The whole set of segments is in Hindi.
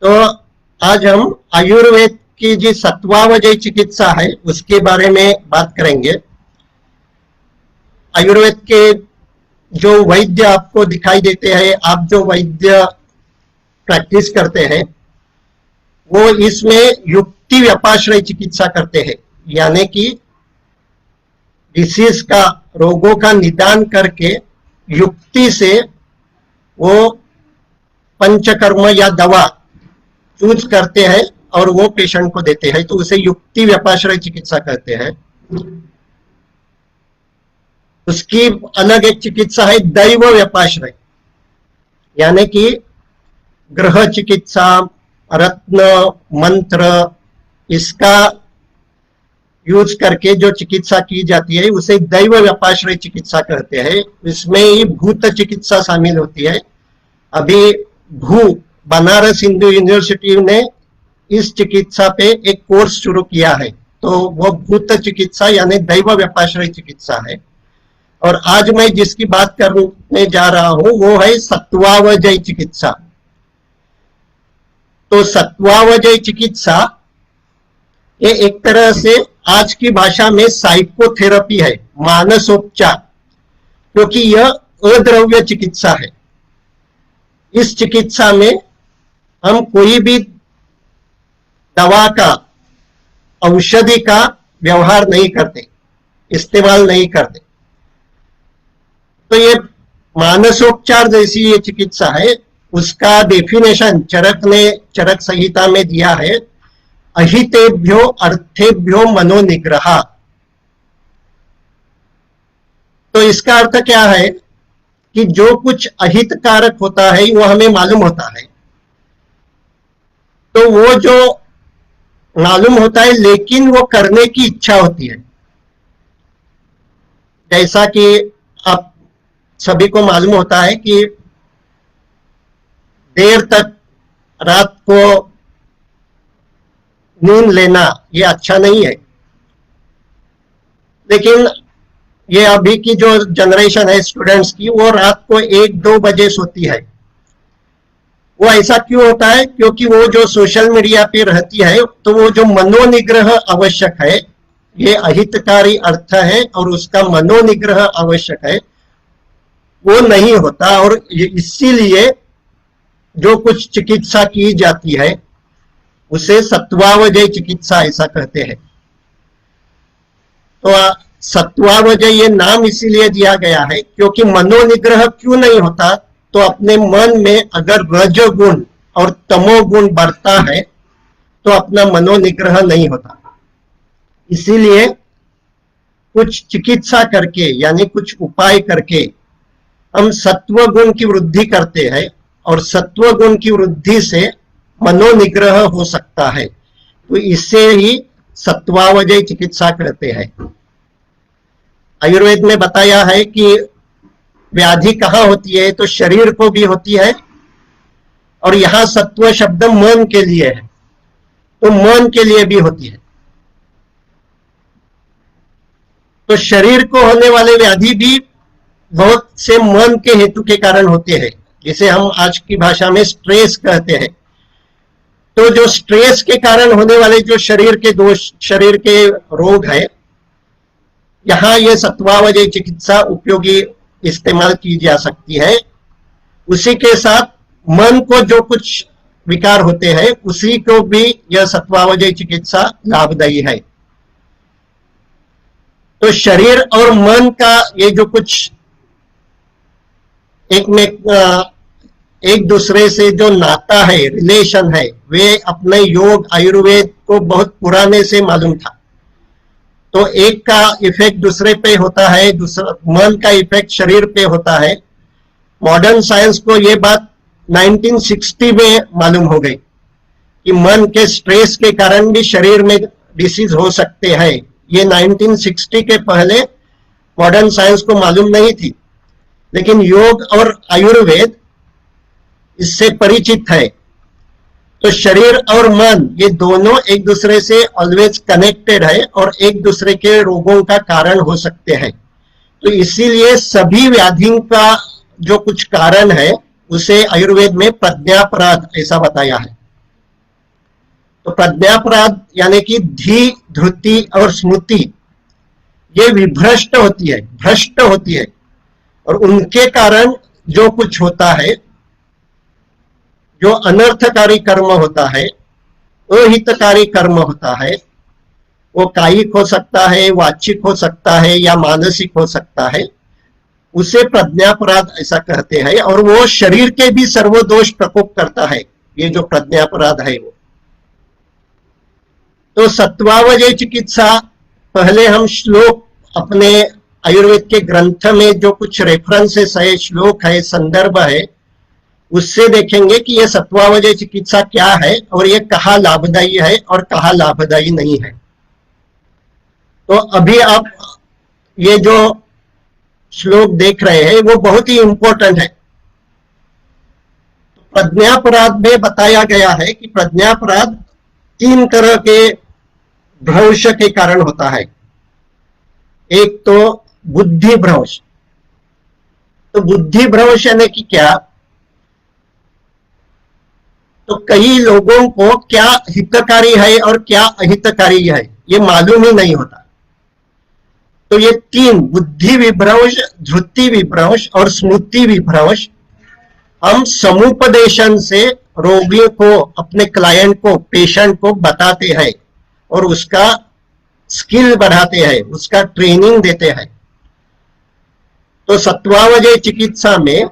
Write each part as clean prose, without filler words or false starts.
तो आज हम आयुर्वेद की जो सत्वावजय चिकित्सा है उसके बारे में बात करेंगे। आयुर्वेद के जो वैद्य आपको दिखाई देते हैं, आप जो वैद्य प्रैक्टिस करते हैं, वो इसमें युक्ति व्यापाश्रय चिकित्सा करते हैं, यानी कि डिसीज का, रोगों का निदान करके युक्ति से वो पंचकर्म या दवा चूज करते हैं और वो पेशेंट को देते हैं, तो उसे युक्ति व्यापाश्रय चिकित्सा कहते हैं। उसकी अलग एक चिकित्सा है दैव व्यापाश्रय, यानी कि ग्रह चिकित्सा, रत्न, मंत्र, इसका यूज करके जो चिकित्सा की जाती है उसे दैव व्यापाश्रय चिकित्सा कहते हैं। इसमें ही भूत चिकित्सा शामिल होती है। अभी बनारस हिंदू यूनिवर्सिटी ने इस चिकित्सा पे एक कोर्स शुरू किया है, तो वो भूत चिकित्सा यानी दैव व्यापाश्रय चिकित्सा है। और आज मैं जिसकी बात करने जा रहा हूं वो है सत्वावजय चिकित्सा। तो सत्वावजय चिकित्सा ये एक तरह से आज की भाषा में साइकोथेरेपी है, मानसोपचार, क्योंकि यह अद्रव्य चिकित्सा है। इस चिकित्सा में हम कोई भी दवा का, औषधि का व्यवहार नहीं करते, इस्तेमाल नहीं करते। तो ये मानसोपचार जैसी ये चिकित्सा है, उसका डेफिनेशन चरक ने चरक संहिता में दिया है, अहितेभ्यो अर्थेभ्यो मनोनिग्रह। तो इसका अर्थ क्या है कि जो कुछ अहितकारक होता है वो हमें मालूम होता है, तो वो जो मालूम होता है लेकिन वो करने की इच्छा होती है। जैसा कि आप सभी को मालूम होता है कि देर तक रात को नींद लेना ये अच्छा नहीं है, लेकिन ये अभी की जो जनरेशन है स्टूडेंट्स की, वो रात को 1-2 बजे सोती है। वो ऐसा क्यों होता है? क्योंकि वो जो सोशल मीडिया पे रहती है, तो वो जो मनोनिग्रह आवश्यक है, ये अहितकारी अर्थ है और उसका मनोनिग्रह आवश्यक है, वो नहीं होता। और इसीलिए जो कुछ चिकित्सा की जाती है उसे सत्वावजय चिकित्सा ऐसा कहते हैं। तो सत्वावजय ये नाम इसीलिए दिया गया है क्योंकि मनोनिग्रह क्यों नहीं होता? तो अपने मन में अगर रजोगुण और तमोगुण बढ़ता है तो अपना मनोनिग्रह नहीं होता। इसीलिए कुछ चिकित्सा करके, यानी कुछ उपाय करके हम सत्व गुण की वृद्धि करते हैं, और सत्व गुण की वृद्धि से मनोनिग्रह हो सकता है। तो इससे ही सत्वावजय चिकित्सा कहते हैं। आयुर्वेद में बताया है कि व्याधि कहाँ होती है, तो शरीर को भी होती है, और यहां सत्व शब्द मन के लिए है, तो मन के लिए भी होती है। तो शरीर को होने वाले व्याधि भी बहुत से मन के हेतु के कारण होते हैं, जिसे हम आज की भाषा में स्ट्रेस कहते हैं। तो जो स्ट्रेस के कारण होने वाले जो शरीर के दोष, शरीर के रोग है, यहां ये सत्वावजय चिकित्सा उपयोगी इस्तेमाल की जा सकती है। उसी के साथ मन को जो कुछ विकार होते हैं उसी को भी यह सत्वावजय चिकित्सा लाभदायी है। तो शरीर और मन का ये जो कुछ एक दूसरे से जो नाता है, रिलेशन है, वे अपने योग आयुर्वेद को बहुत पुराने से मालूम था। तो एक का इफेक्ट दूसरे पे होता है, दूसरा मन का इफेक्ट शरीर पे होता है। मॉडर्न साइंस को ये बात 1960 में मालूम हो गई कि मन के स्ट्रेस के कारण भी शरीर में डिसीज हो सकते हैं। ये 1960 के पहले मॉडर्न साइंस को मालूम नहीं थी, लेकिन योग और आयुर्वेद इससे परिचित है। तो शरीर और मन ये दोनों एक दूसरे से ऑलवेज कनेक्टेड है और एक दूसरे के रोगों का कारण हो सकते हैं। तो इसीलिए सभी व्याधियों का जो कुछ कारण है उसे आयुर्वेद में प्रज्ञापराध ऐसा बताया है। तो प्रज्ञापराध यानी कि धी, धृति और स्मृति ये विभ्रष्ट होती है, भ्रष्ट होती है, और उनके कारण जो कुछ होता है, जो अनर्थकारी कर्म होता है, अहितकारी कर्म होता है, वो कायिक हो सकता है, वाचिक हो सकता है या मानसिक हो सकता है, उसे प्रज्ञापराध ऐसा कहते हैं। और वो शरीर के भी सर्वदोष प्रकोप करता है, ये जो प्रज्ञापराध है वो। तो सत्वावजय चिकित्सा, पहले हम श्लोक अपने आयुर्वेद के ग्रंथ में जो कुछ रेफरेंसेस है, श्लोक है, संदर्भ है, उससे देखेंगे कि ये सत्वावजय चिकित्सा क्या है और ये कहाँ लाभदायी है और कहाँ लाभदायी नहीं है। तो अभी आप ये जो श्लोक देख रहे हैं वो बहुत ही इंपॉर्टेंट है। प्रज्ञापराध में बताया गया है कि प्रज्ञापराध 3 तरह के भ्रंश के कारण होता है। एक तो बुद्धि भ्रंश। तो बुद्धि भ्रंश यानी कि क्या, तो कई लोगों को क्या हितकारी है और क्या अहितकारी है ये मालूम ही नहीं होता। तो ये 3 बुद्धि विभ्रंश, धृति विभ्रंश और स्मृति विभ्रंश हम समुपदेशन से रोगी को, अपने क्लाइंट को, पेशेंट को बताते हैं और उसका स्किल बढ़ाते हैं, उसका ट्रेनिंग देते हैं। तो सत्वावजय चिकित्सा में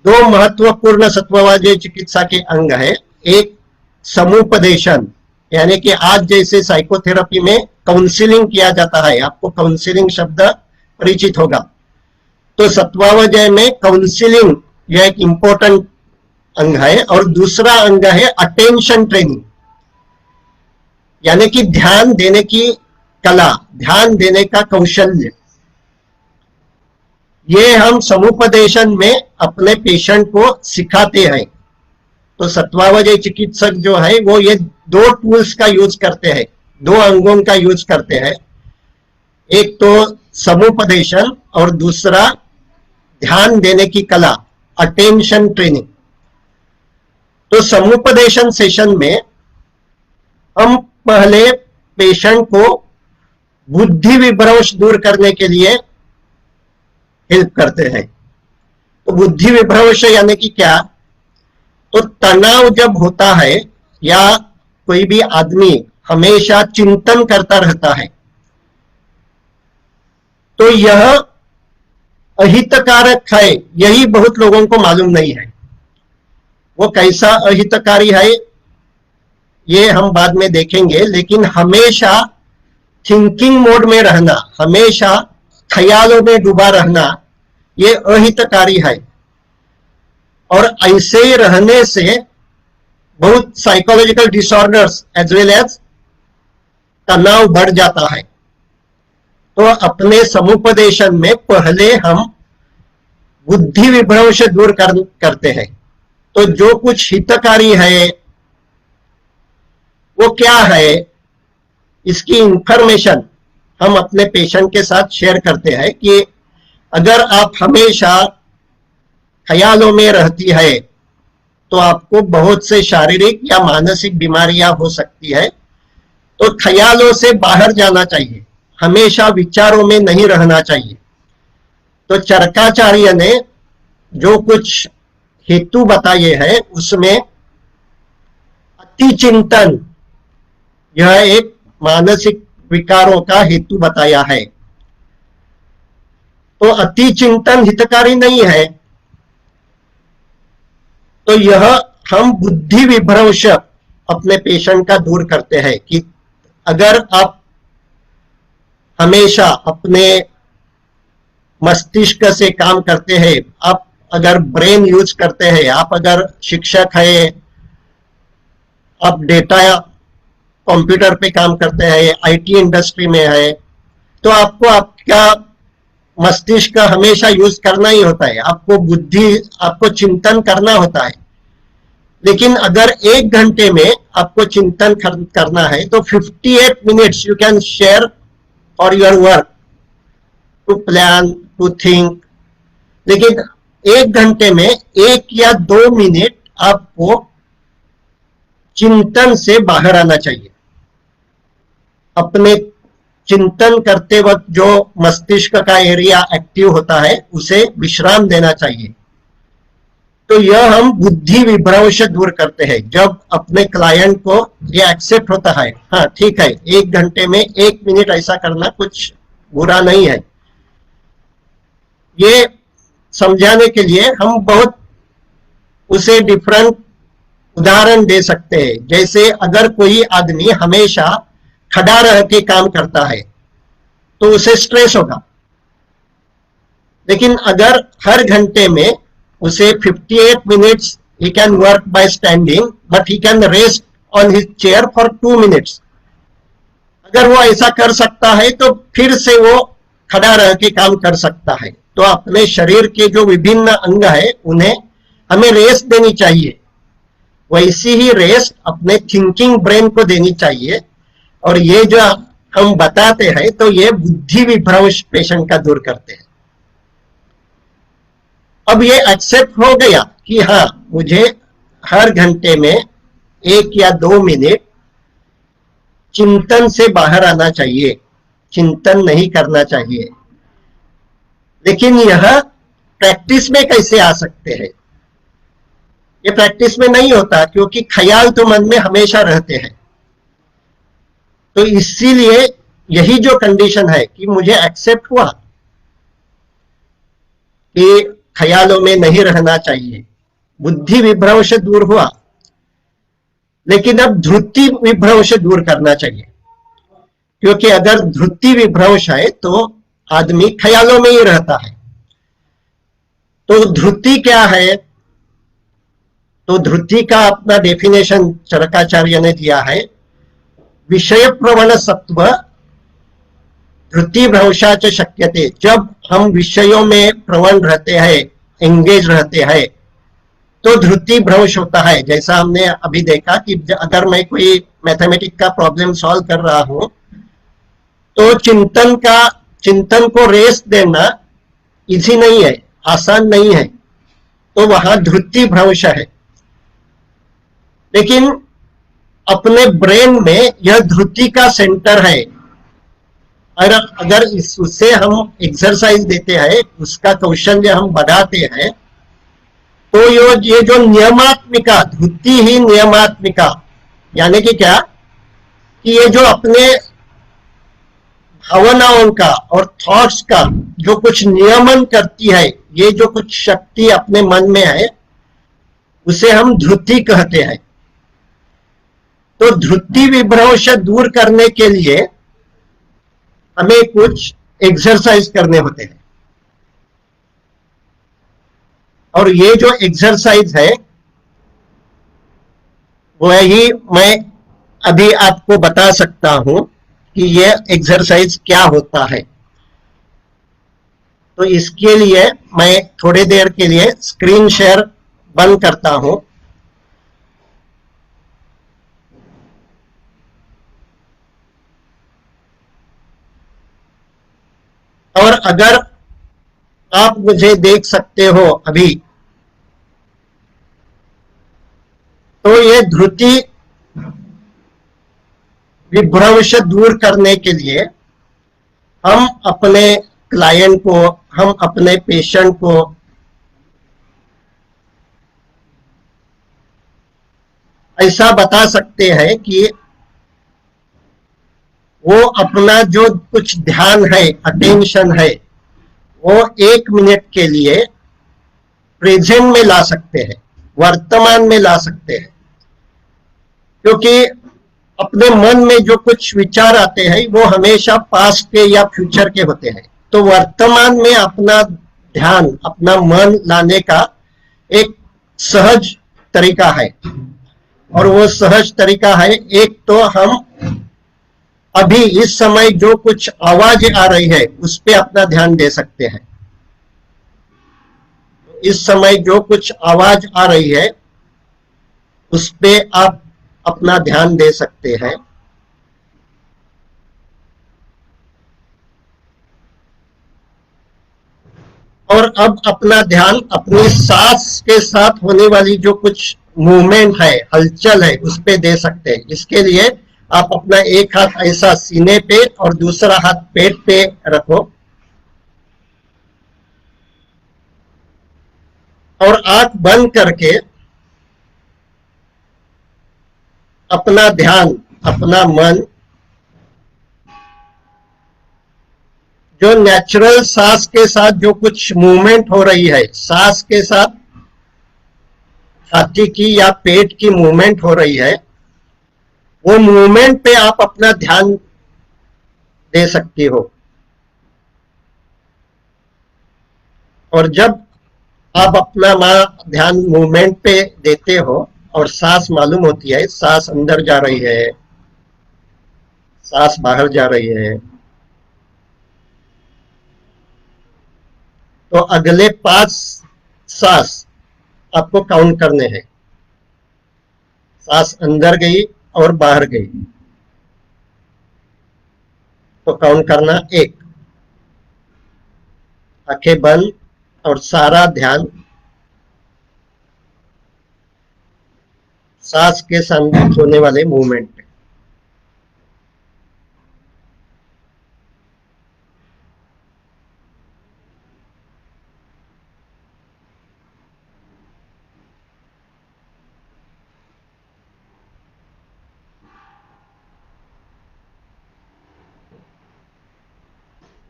2 महत्वपूर्ण सत्वावजय चिकित्सा के अंग है। एक समुपदेशन, यानी कि आज जैसे साइकोथेरेपी में काउंसलिंग किया जाता है, आपको काउंसलिंग शब्द परिचित होगा। तो सत्वावजय में काउंसलिंग यह एक इंपॉर्टेंट अंग है। और दूसरा अंग है अटेंशन ट्रेनिंग, यानी कि ध्यान देने की कला, ध्यान देने का कौशल्य। ये हम समुपदेशन में अपने पेशेंट को सिखाते हैं। तो सत्वावजय चिकित्सक जो है वो ये 2 टूल्स का यूज करते हैं, 2 अंगों का यूज करते हैं। एक तो समुपदेशन और दूसरा ध्यान देने की कला, अटेंशन ट्रेनिंग। तो समुपदेशन सेशन में हम पहले पेशेंट को बुद्धि विभ्रंश दूर करने के लिए हेल्प करते हैं। तो बुद्धि विभ्रंश यानी कि क्या, तो तनाव जब होता है या कोई भी आदमी हमेशा चिंतन करता रहता है, तो यह अहितकारक है, यही बहुत लोगों को मालूम नहीं है। वो कैसा अहितकारी है ये हम बाद में देखेंगे, लेकिन हमेशा थिंकिंग मोड में रहना, हमेशा ख्यालों में डूबा रहना, ये अहितकारी है। और ऐसे ही रहने से बहुत psychological disorders as well as तनाव बढ़ जाता है। तो अपने समुपदेशन में पहले हम बुद्धि विभ्रंश दूर करते हैं। तो जो कुछ हितकारी है वो क्या है, इसकी इंफॉर्मेशन हम अपने पेशेंट के साथ शेयर करते हैं कि अगर आप हमेशा ख्यालों में रहती है तो आपको बहुत से शारीरिक या मानसिक बीमारियां हो सकती है। तो ख्यालों से बाहर जाना चाहिए, हमेशा विचारों में नहीं रहना चाहिए। तो चरकाचार्य ने जो कुछ हेतु बताए हैं उसमें अति चिंतन यह एक मानसिक विकारों का हेतु बताया है। तो अति चिंतन हितकारी नहीं है। तो यह हम बुद्धि विभ्रंश अपने पेशेंट का दूर करते हैं कि अगर आप हमेशा अपने मस्तिष्क से काम करते हैं, आप अगर ब्रेन यूज करते हैं, आप अगर शिक्षक है, आप डेटा कंप्यूटर पे काम करते हैं, आईटी इंडस्ट्री में है, तो आपको आपका मस्तिष्क हमेशा यूज करना ही होता है, आपको बुद्धि, आपको चिंतन करना होता है। लेकिन अगर 1 घंटे में आपको चिंतन करना है तो 58 minutes you can share for your work, to plan, to think. लेकिन 1 घंटे में 1 या 2 मिनट आपको चिंतन से बाहर आना चाहिए। अपने चिंतन करते वक्त जो मस्तिष्क का एरिया एक्टिव होता है उसे विश्राम देना चाहिए। तो यह हम बुद्धि विभ्रम से दूर करते हैं। जब अपने क्लाइंट को यह एक्सेप्ट होता है, हाँ ठीक है, 1 घंटे में 1 मिनट ऐसा करना कुछ बुरा नहीं है, ये समझाने के लिए हम बहुत उसे डिफरेंट उदाहरण दे सकते हैं। जैसे अगर कोई आदमी हमेशा खड़ा रह के काम करता है तो उसे स्ट्रेस होगा, लेकिन अगर हर घंटे में उसे 58 minutes he can work by standing but he can rest on his chair for 2 minutes, अगर वो ऐसा कर सकता है तो फिर से वो खड़ा रह के काम कर सकता है। तो अपने शरीर के जो विभिन्न अंग है उन्हें हमें रेस्ट देनी चाहिए, वैसी ही रेस्ट अपने थिंकिंग ब्रेन को देनी चाहिए। और ये जो हम बताते हैं तो ये बुद्धि विभ्रंश पेशेंट का दूर करते हैं। अब ये एक्सेप्ट हो गया कि हाँ मुझे हर घंटे में 1 या 2 मिनट चिंतन से बाहर आना चाहिए, चिंतन नहीं करना चाहिए। लेकिन यह प्रैक्टिस में कैसे आ सकते हैं? ये प्रैक्टिस में नहीं होता, क्योंकि ख्याल तो मन में हमेशा रहते हैं। तो इसीलिए यही जो कंडीशन है कि मुझे एक्सेप्ट हुआ कि ख्यालों में नहीं रहना चाहिए, बुद्धि विभ्रम से दूर हुआ, लेकिन अब धृति विभ्रम से दूर करना चाहिए। क्योंकि अगर धृति विभ्रंश है तो आदमी ख्यालों में ही रहता है। तो धृति क्या है? तो धृति का अपना डेफिनेशन चरकाचार्य ने दिया है, विषय प्रवण सत्व धृति भ्रंशाच शक्यते। जब हम विषयों में प्रवण रहते हैं, एंगेज रहते हैं, तो धृति भ्रंश होता है। जैसा हमने अभी देखा कि अगर मैं कोई मैथमेटिक्स का प्रॉब्लम सॉल्व कर रहा हूं तो चिंतन को रेस्ट देना इजी नहीं है, आसान नहीं है, तो वहां धृति भ्रंश है। लेकिन अपने ब्रेन में यह धृति का सेंटर है, और अगर उससे हम एक्सरसाइज देते हैं, उसका कौशल्य हम बढ़ाते हैं, तो ये जो नियमात्मिका, धृति ही नियमात्मिका, यानी कि क्या कि ये जो अपने भावनाओं का और थॉट्स का जो कुछ नियमन करती है, ये जो कुछ शक्ति अपने मन में है, उसे हम धृति कहते हैं। तो धृति विभ्रंश दूर करने के लिए हमें कुछ एक्सरसाइज करने होते हैं, और ये जो एक्सरसाइज है वही मैं अभी आपको बता सकता हूं कि ये एक्सरसाइज क्या होता है। तो इसके लिए मैं थोड़ी देर के लिए स्क्रीन शेयर बंद करता हूं। और अगर आप मुझे देख सकते हो अभी, तो ये धृति विभ्रंश दूर करने के लिए हम अपने क्लाइंट को, हम अपने पेशेंट को ऐसा बता सकते हैं कि वो अपना जो कुछ ध्यान है, अटेंशन है, वो 1 मिनट के लिए प्रेजेंट में ला सकते हैं, वर्तमान में ला सकते हैं। क्योंकि अपने मन में जो कुछ विचार आते हैं वो हमेशा पास्ट के या फ्यूचर के होते हैं। तो वर्तमान में अपना ध्यान, अपना मन लाने का एक सहज तरीका है, और वो सहज तरीका है, एक तो हम अभी इस समय जो कुछ आवाज आ रही है उस पे अपना ध्यान दे सकते हैं। इस समय जो कुछ आवाज आ रही है उस पे आप अपना ध्यान दे सकते हैं। और अब अपना ध्यान अपनी सांस के साथ होने वाली जो कुछ मूवमेंट है, हलचल है, उस पे दे सकते हैं। इसके लिए आप अपना एक हाथ ऐसा सीने पे और दूसरा हाथ पेट पे रखो और आंख बंद करके अपना ध्यान, अपना मन जो नेचुरल सांस के साथ जो कुछ मूवमेंट हो रही है, सांस के साथ छाती की या पेट की मूवमेंट हो रही है, वो मूवमेंट पे आप अपना ध्यान दे सकती हो। और जब आप अपना ध्यान मूवमेंट पे देते हो और सांस मालूम होती है, सांस अंदर जा रही है, सांस बाहर जा रही है, तो अगले 5 सांस आपको काउंट करने हैं। सांस अंदर गई और बाहर गई तो काउंट करना 1, आंखें बंद और सारा ध्यान सांस के साथ होने वाले मूवमेंट पे।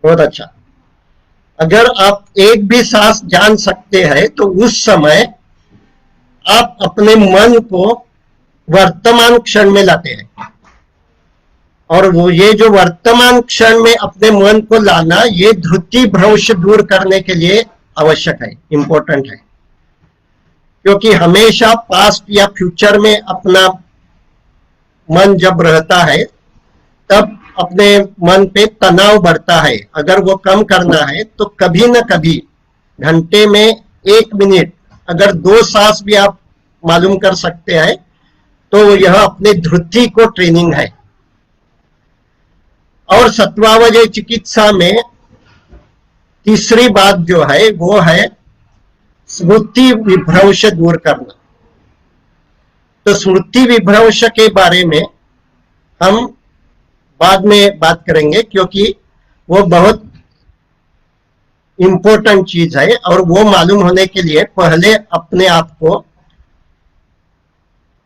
बहुत अच्छा। अगर आप एक भी सांस जान सकते हैं तो उस समय आप अपने मन को वर्तमान क्षण में लाते हैं। और वो ये जो वर्तमान क्षण में अपने मन को लाना, ये धृति भ्रंश दूर करने के लिए आवश्यक है, इंपॉर्टेंट है। क्योंकि हमेशा पास्ट या फ्यूचर में अपना मन जब रहता है तब अपने मन पे तनाव बढ़ता है। अगर वो कम करना है तो कभी न कभी घंटे में 1 मिनट अगर 2 सांस भी आप मालूम कर सकते हैं तो यह अपने धृति को ट्रेनिंग है। और सत्वावजय चिकित्सा में तीसरी बात जो है वो है स्मृति विभ्रंश दूर करना। तो स्मृति विभ्रंश के बारे में हम बाद में बात करेंगे, क्योंकि वो बहुत इंपॉर्टेंट चीज है। और वो मालूम होने के लिए पहले अपने आप को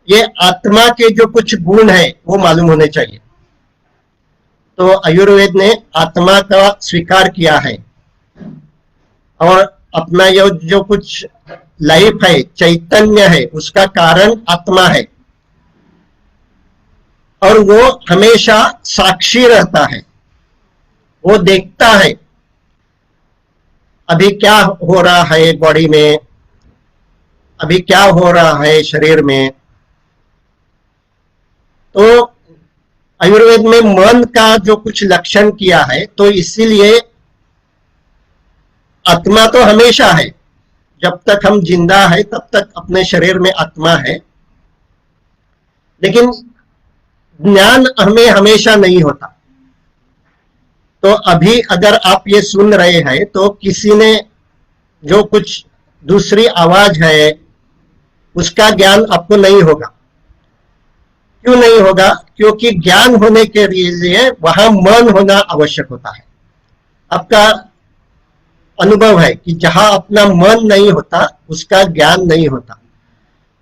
ये आत्मा के जो कुछ गुण है वो मालूम होने चाहिए। तो आयुर्वेद ने आत्मा का स्वीकार किया है और अपना ये जो कुछ लाइफ है, चैतन्य है, उसका कारण आत्मा है और वो हमेशा साक्षी रहता है। वो देखता है अभी क्या हो रहा है बॉडी में, अभी क्या हो रहा है शरीर में। तो आयुर्वेद में मन का जो कुछ लक्षण किया है, तो इसीलिए आत्मा तो हमेशा है, जब तक हम जिंदा है तब तक अपने शरीर में आत्मा है, लेकिन ज्ञान हमें हमेशा नहीं होता। तो अभी अगर आप ये सुन रहे हैं तो किसी ने जो कुछ दूसरी आवाज है उसका ज्ञान आपको नहीं होगा। क्यों नहीं होगा? क्योंकि ज्ञान होने के लिए वहां मन होना आवश्यक होता है। आपका अनुभव है कि जहां अपना मन नहीं होता उसका ज्ञान नहीं होता।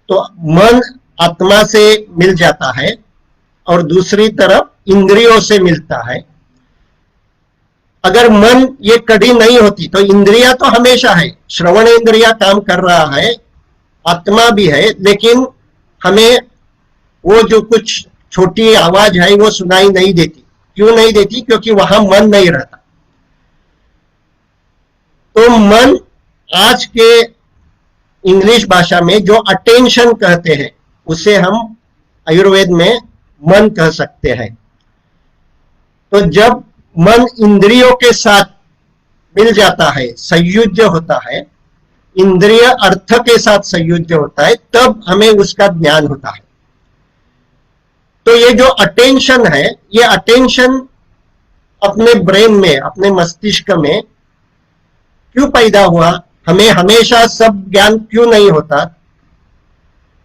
तो मन आत्मा से मिल जाता है और दूसरी तरफ इंद्रियों से मिलता है। अगर मन ये कड़ी नहीं होती तो इंद्रिया तो हमेशा है, श्रवण इंद्रिया काम कर रहा है, आत्मा भी है, लेकिन हमें वो जो कुछ छोटी आवाज है वो सुनाई नहीं देती। क्यों नहीं देती? क्योंकि वहां मन नहीं रहता। तो मन आज के इंग्लिश भाषा में जो अटेंशन कहते हैं उसे हम आयुर्वेद में मन कह सकते हैं। तो जब मन इंद्रियों के साथ मिल जाता है, संयुज्य होता है, इंद्रिय अर्थ के साथ संयुज्य होता है, तब हमें उसका ज्ञान होता है। तो ये जो अटेंशन है, ये अटेंशन अपने ब्रेन में, अपने मस्तिष्क में क्यों पैदा हुआ? हमें हमेशा सब ज्ञान क्यों नहीं होता?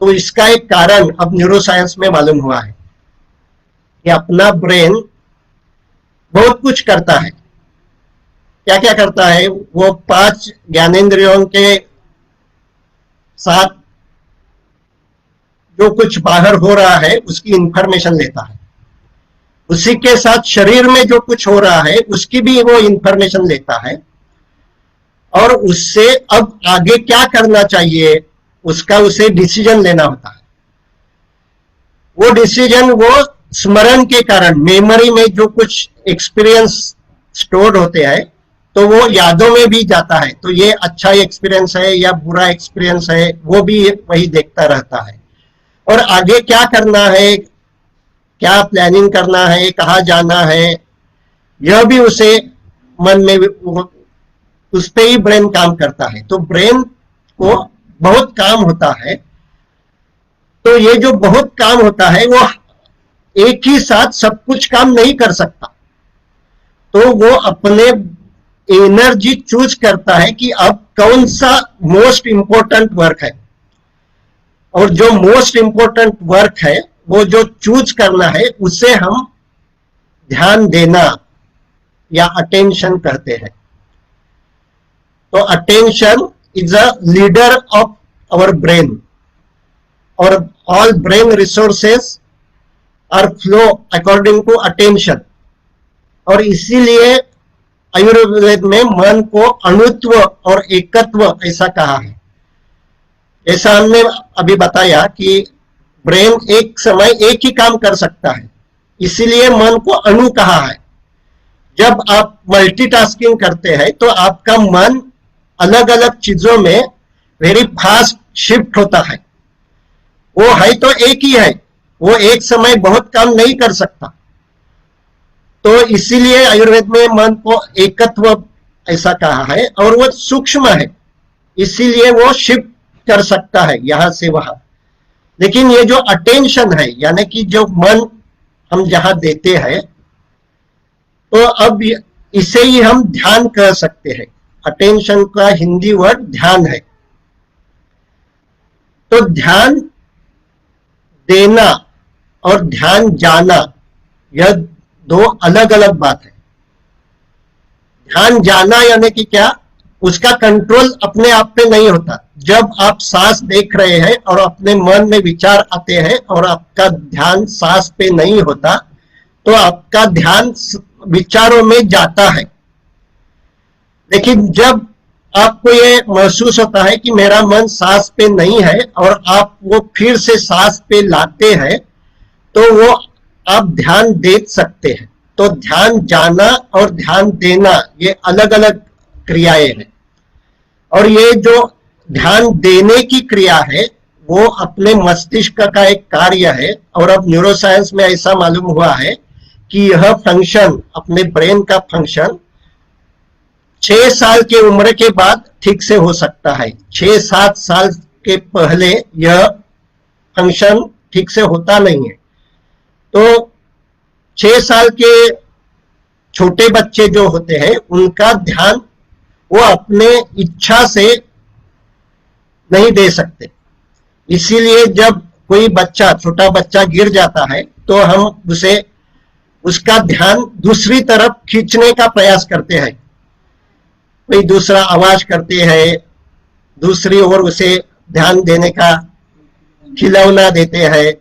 तो इसका एक कारण अब न्यूरोसाइंस में मालूम हुआ है कि अपना ब्रेन बहुत कुछ करता है। क्या क्या करता है? वो 5 ज्ञानेंद्रियों के साथ जो कुछ बाहर हो रहा है उसकी इंफॉर्मेशन लेता है, उसी के साथ शरीर में जो कुछ हो रहा है उसकी भी वो इंफॉर्मेशन लेता है, और उससे अब आगे क्या करना चाहिए उसका उसे डिसीजन लेना होता है। वो डिसीजन वो स्मरण के कारण, मेमोरी में जो कुछ एक्सपीरियंस स्टोर होते हैं तो वो यादों में भी जाता है। तो ये अच्छा एक्सपीरियंस है या बुरा एक्सपीरियंस है वो भी वही देखता रहता है, और आगे क्या करना है, क्या प्लानिंग करना है, कहाँ जाना है, यह भी उसे मन में उस पे ही ब्रेन काम करता है। तो ब्रेन को बहुत काम होता है। तो ये जो बहुत काम होता है वो एक ही साथ सब कुछ काम नहीं कर सकता, तो वो अपने एनर्जी चूज करता है कि अब कौन सा मोस्ट इंपॉर्टेंट वर्क है, और जो मोस्ट इंपॉर्टेंट वर्क है वो जो चूज करना है उसे हम ध्यान देना या अटेंशन कहते हैं। तो attention is a leader of our brain, और all brain resources are flow according to attention. और इसीलिए आयुर्वेद में मन को अणुत्व और एकत्व ऐसा कहा है। जैसा हमने अभी बताया कि ब्रेन एक समय एक ही काम कर सकता है, इसीलिए मन को अणु कहा है। जब आप मल्टीटास्किंग करते हैं तो आपका मन अलग अलग चीजों में वेरी फास्ट शिफ्ट होता है। वो है तो एक ही है, वो एक समय बहुत काम नहीं कर सकता। तो इसीलिए आयुर्वेद में मन को एकत्व ऐसा कहा है, और वो सूक्ष्म है, इसीलिए वो शिफ्ट कर सकता है यहां से वहां। लेकिन ये जो अटेंशन है, यानी कि जो मन हम जहां देते हैं, तो अब इसे ही हम ध्यान कह सकते हैं। अटेंशन का हिंदी वर्ड ध्यान है। तो ध्यान देना और ध्यान जाना यह 2 अलग अलग बात है। ध्यान जाना यानी कि क्या, उसका कंट्रोल अपने आप पे नहीं होता। जब आप सांस देख रहे हैं और अपने मन में विचार आते हैं और आपका ध्यान सांस पे नहीं होता, तो आपका ध्यान विचारों में जाता है। लेकिन जब आपको ये महसूस होता है कि मेरा मन सांस पे नहीं है, और आप वो फिर से सांस पे लाते हैं, तो वो आप ध्यान दे सकते हैं। तो ध्यान जाना और ध्यान देना ये अलग अलग क्रियाएं हैं। और ये जो ध्यान देने की क्रिया है वो अपने मस्तिष्क का एक कार्य है, और अब न्यूरोसाइंस में ऐसा मालूम हुआ है कि यह फंक्शन, अपने ब्रेन का फंक्शन 6 साल की उम्र के बाद ठीक से हो सकता है। 6-7 साल के पहले यह फंक्शन ठीक से होता नहीं है। तो 6 साल के छोटे बच्चे जो होते हैं उनका ध्यान वो अपने इच्छा से नहीं दे सकते। इसीलिए जब कोई बच्चा, छोटा बच्चा गिर जाता है तो हम उसे, उसका ध्यान दूसरी तरफ खींचने का प्रयास करते हैं। कोई दूसरा आवाज करते हैं, दूसरी ओर उसे ध्यान देने का खिलौना देते हैं,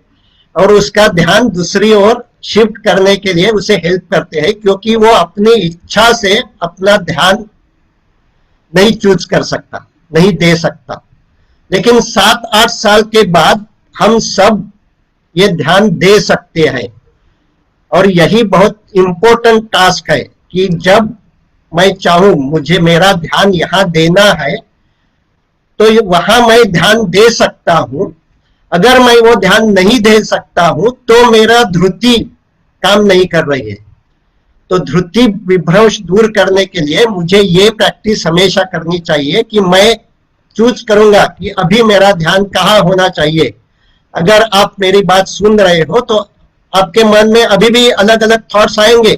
और उसका ध्यान दूसरी ओर शिफ्ट करने के लिए उसे हेल्प करते हैं, क्योंकि वो अपनी इच्छा से अपना ध्यान नहीं चूज कर सकता, नहीं दे सकता। लेकिन 7-8 साल के बाद हम सब ये ध्यान दे सकते हैं। और यही बहुत इंपॉर्टेंट टास्क है कि जब मैं चाहूं, मुझे मेरा ध्यान यहां देना है, तो वहां मैं ध्यान दे सकता हूं। अगर मैं वो ध्यान नहीं दे सकता हूं तो मेरा धृति काम नहीं कर रही है। तो धृति विभ्रंश दूर करने के लिए मुझे ये प्रैक्टिस हमेशा करनी चाहिए कि मैं चूज करूंगा कि अभी मेरा ध्यान कहाँ होना चाहिए। अगर आप मेरी बात सुन रहे हो तो आपके मन में अभी भी अलग अलग थॉट्स आएंगे,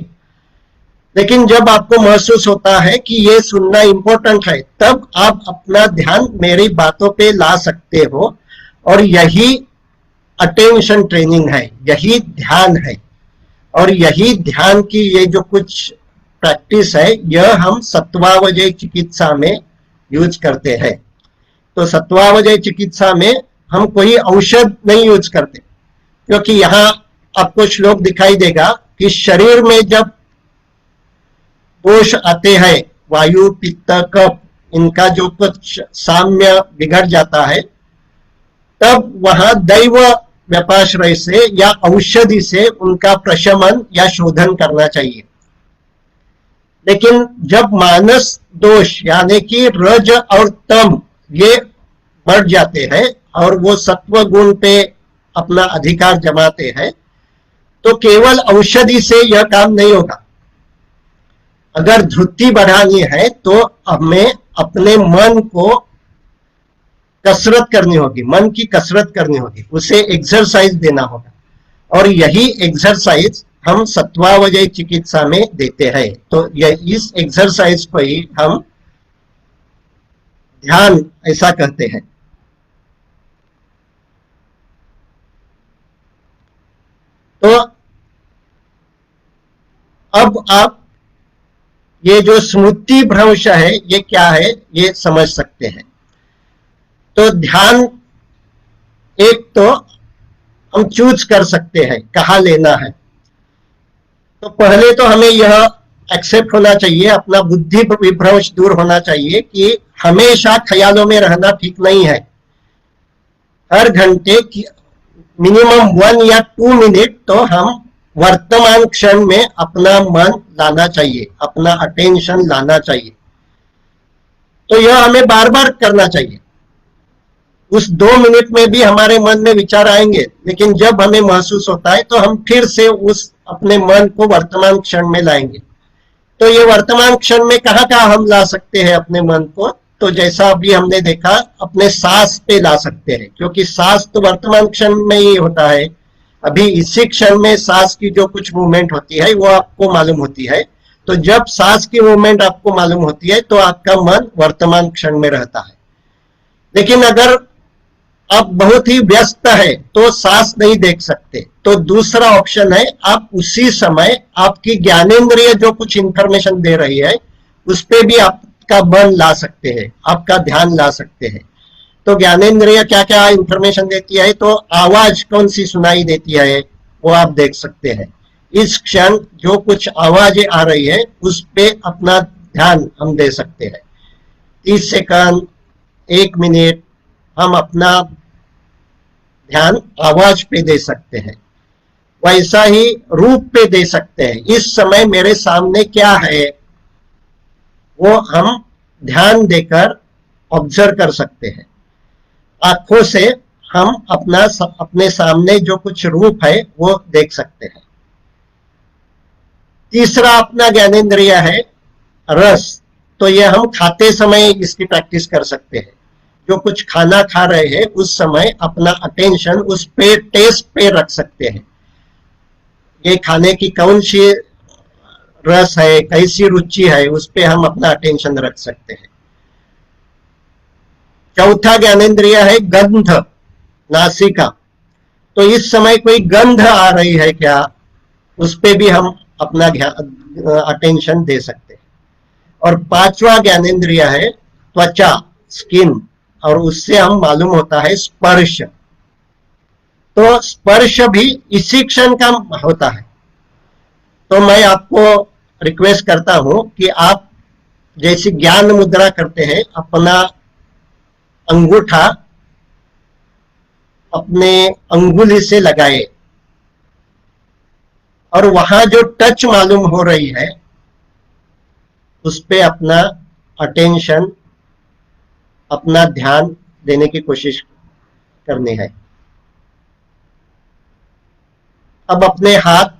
लेकिन जब आपको महसूस होता है कि ये सुनना इंपॉर्टेंट है, तब आप अपना ध्यान मेरी बातों पे ला सकते हो और यही अटेंशन ट्रेनिंग है, यही ध्यान है। और यही ध्यान की ये जो कुछ प्रैक्टिस है, यह हम सत्वावजय चिकित्सा में यूज करते हैं। तो सत्वावजय चिकित्सा में हम कोई औषध नहीं यूज करते, क्योंकि यहाँ आपको श्लोक दिखाई देगा कि शरीर में जब दोष आते हैं, वायु पित्त कफ, इनका जो कुछ साम्य बिगड़ जाता है, तब वहां दैव व्यपाश्रय से या औषधि से उनका प्रशमन या शोधन करना चाहिए। लेकिन जब मानस दोष यानी कि रज और तम ये बढ़ जाते हैं और वो सत्व गुण पे अपना अधिकार जमाते हैं, तो केवल औषधि से यह काम नहीं होगा। अगर धृति बढ़ानी है तो हमें अपने मन को कसरत करनी होगी, मन की कसरत करनी होगी, उसे एक्सरसाइज देना होगा। और यही एक्सरसाइज हम सत्वावजय चिकित्सा में देते हैं। तो इस एक्सरसाइज को ही हम ध्यान ऐसा कहते हैं। तो अब आप ये जो स्मृति भ्रंश है ये क्या है ये समझ सकते हैं। तो ध्यान एक तो हम चूज कर सकते हैं कहाँ लेना है। तो पहले तो हमें यह एक्सेप्ट होना चाहिए, अपना बुद्धि विभ्रंश दूर होना चाहिए कि हमेशा ख्यालों में रहना ठीक नहीं है। हर घंटे की मिनिमम 1 या 2 मिनट तो हम वर्तमान क्षण में अपना मन लाना चाहिए, अपना अटेंशन लाना चाहिए। तो यह हमें बार बार करना चाहिए। उस 2 मिनट में भी हमारे मन में विचार आएंगे, लेकिन जब हमें महसूस होता है तो हम फिर से उस अपने मन को वर्तमान क्षण में लाएंगे। तो ये वर्तमान क्षण में कहाँ कहाँ हम ला सकते हैं अपने मन को? तो जैसा अभी हमने देखा, अपने सांस पे ला सकते हैं, क्योंकि सांस तो वर्तमान क्षण में ही होता है। अभी इसी क्षण में सांस की जो कुछ मूवमेंट होती है वो आपको मालूम होती है। तो जब सांस की मूवमेंट आपको मालूम होती है तो आपका मन वर्तमान क्षण में रहता है। लेकिन अगर आप बहुत ही व्यस्त है तो सांस नहीं देख सकते, तो दूसरा ऑप्शन है, आप उसी समय आपकी ज्ञानेंद्रिय जो कुछ इंफॉर्मेशन दे रही है उस पे भी आपका मन ला सकते हैं, आपका ध्यान ला सकते हैं। तो ज्ञानेंद्रिय क्या क्या इंफॉर्मेशन देती है, तो आवाज कौन सी सुनाई देती है वो आप देख सकते हैं। इस क्षण जो कुछ आवाजें आ रही है उस पे अपना ध्यान हम दे सकते हैं। 30 सेकंड, 1 मिनट हम अपना ध्यान आवाज पे दे सकते हैं। वैसा ही रूप पे दे सकते हैं। इस समय मेरे सामने क्या है वो हम ध्यान देकर ऑब्जर्व कर सकते हैं। आंखों से हम अपने सामने जो कुछ रूप है वो देख सकते हैं। तीसरा अपना ज्ञानेंद्रिय है रस। तो ये हम खाते समय इसकी प्रैक्टिस कर सकते हैं। जो कुछ खाना खा रहे हैं उस समय अपना अटेंशन उस पे टेस्ट पे रख सकते हैं। ये खाने की कौन सी रस है, कैसी रुचि है, उस पे हम अपना अटेंशन रख सकते हैं। चौथा ज्ञानेंद्रिय है गंध, नासिका। तो इस समय कोई गंध आ रही है क्या, उस पे भी हम अपना अटेंशन दे सकते हैं। और 5वां ज्ञानेंद्रिय है त्वचा, स्किन, और उससे हम मालूम होता है स्पर्श। तो स्पर्श भी इसी क्षण का होता है। तो मैं आपको रिक्वेस्ट करता हूं कि आप जैसी ज्ञान मुद्रा करते हैं, अपना अंगूठा अपने अंगुली से लगाए और वहां जो टच मालूम हो रही है उस पे अपना अटेंशन, अपना ध्यान देने की कोशिश करनी है। अब अपने हाथ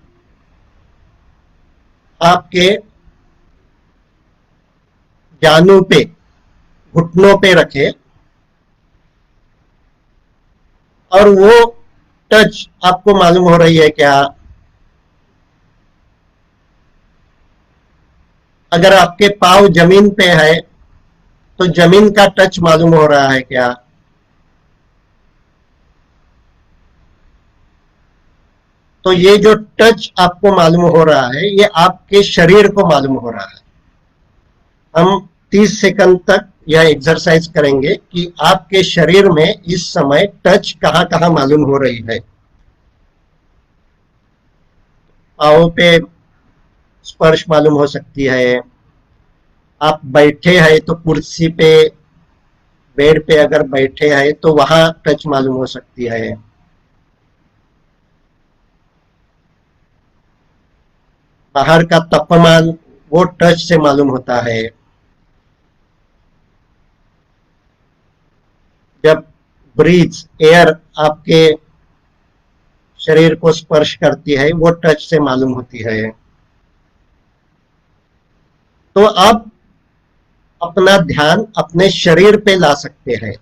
आपके जानु पे, घुटनों पे रखे और वो टच आपको मालूम हो रही है क्या? अगर आपके पांव जमीन पे है तो जमीन का टच मालूम हो रहा है क्या? तो ये जो टच आपको मालूम हो रहा है ये आपके शरीर को मालूम हो रहा है। हम 30 सेकंड तक यह एक्सरसाइज करेंगे कि आपके शरीर में इस समय टच कहाँ कहाँ मालूम हो रही है। पाँव पे स्पर्श मालूम हो सकती है, आप बैठे हैं तो कुर्सी पे, बेड पे अगर बैठे हैं तो वहां टच मालूम हो सकती है। बाहर का तापमान वो टच से मालूम होता है। जब ब्रीज एयर आपके शरीर को स्पर्श करती है वो टच से मालूम होती है। तो आप अपना ध्यान अपने शरीर पे ला सकते हैं।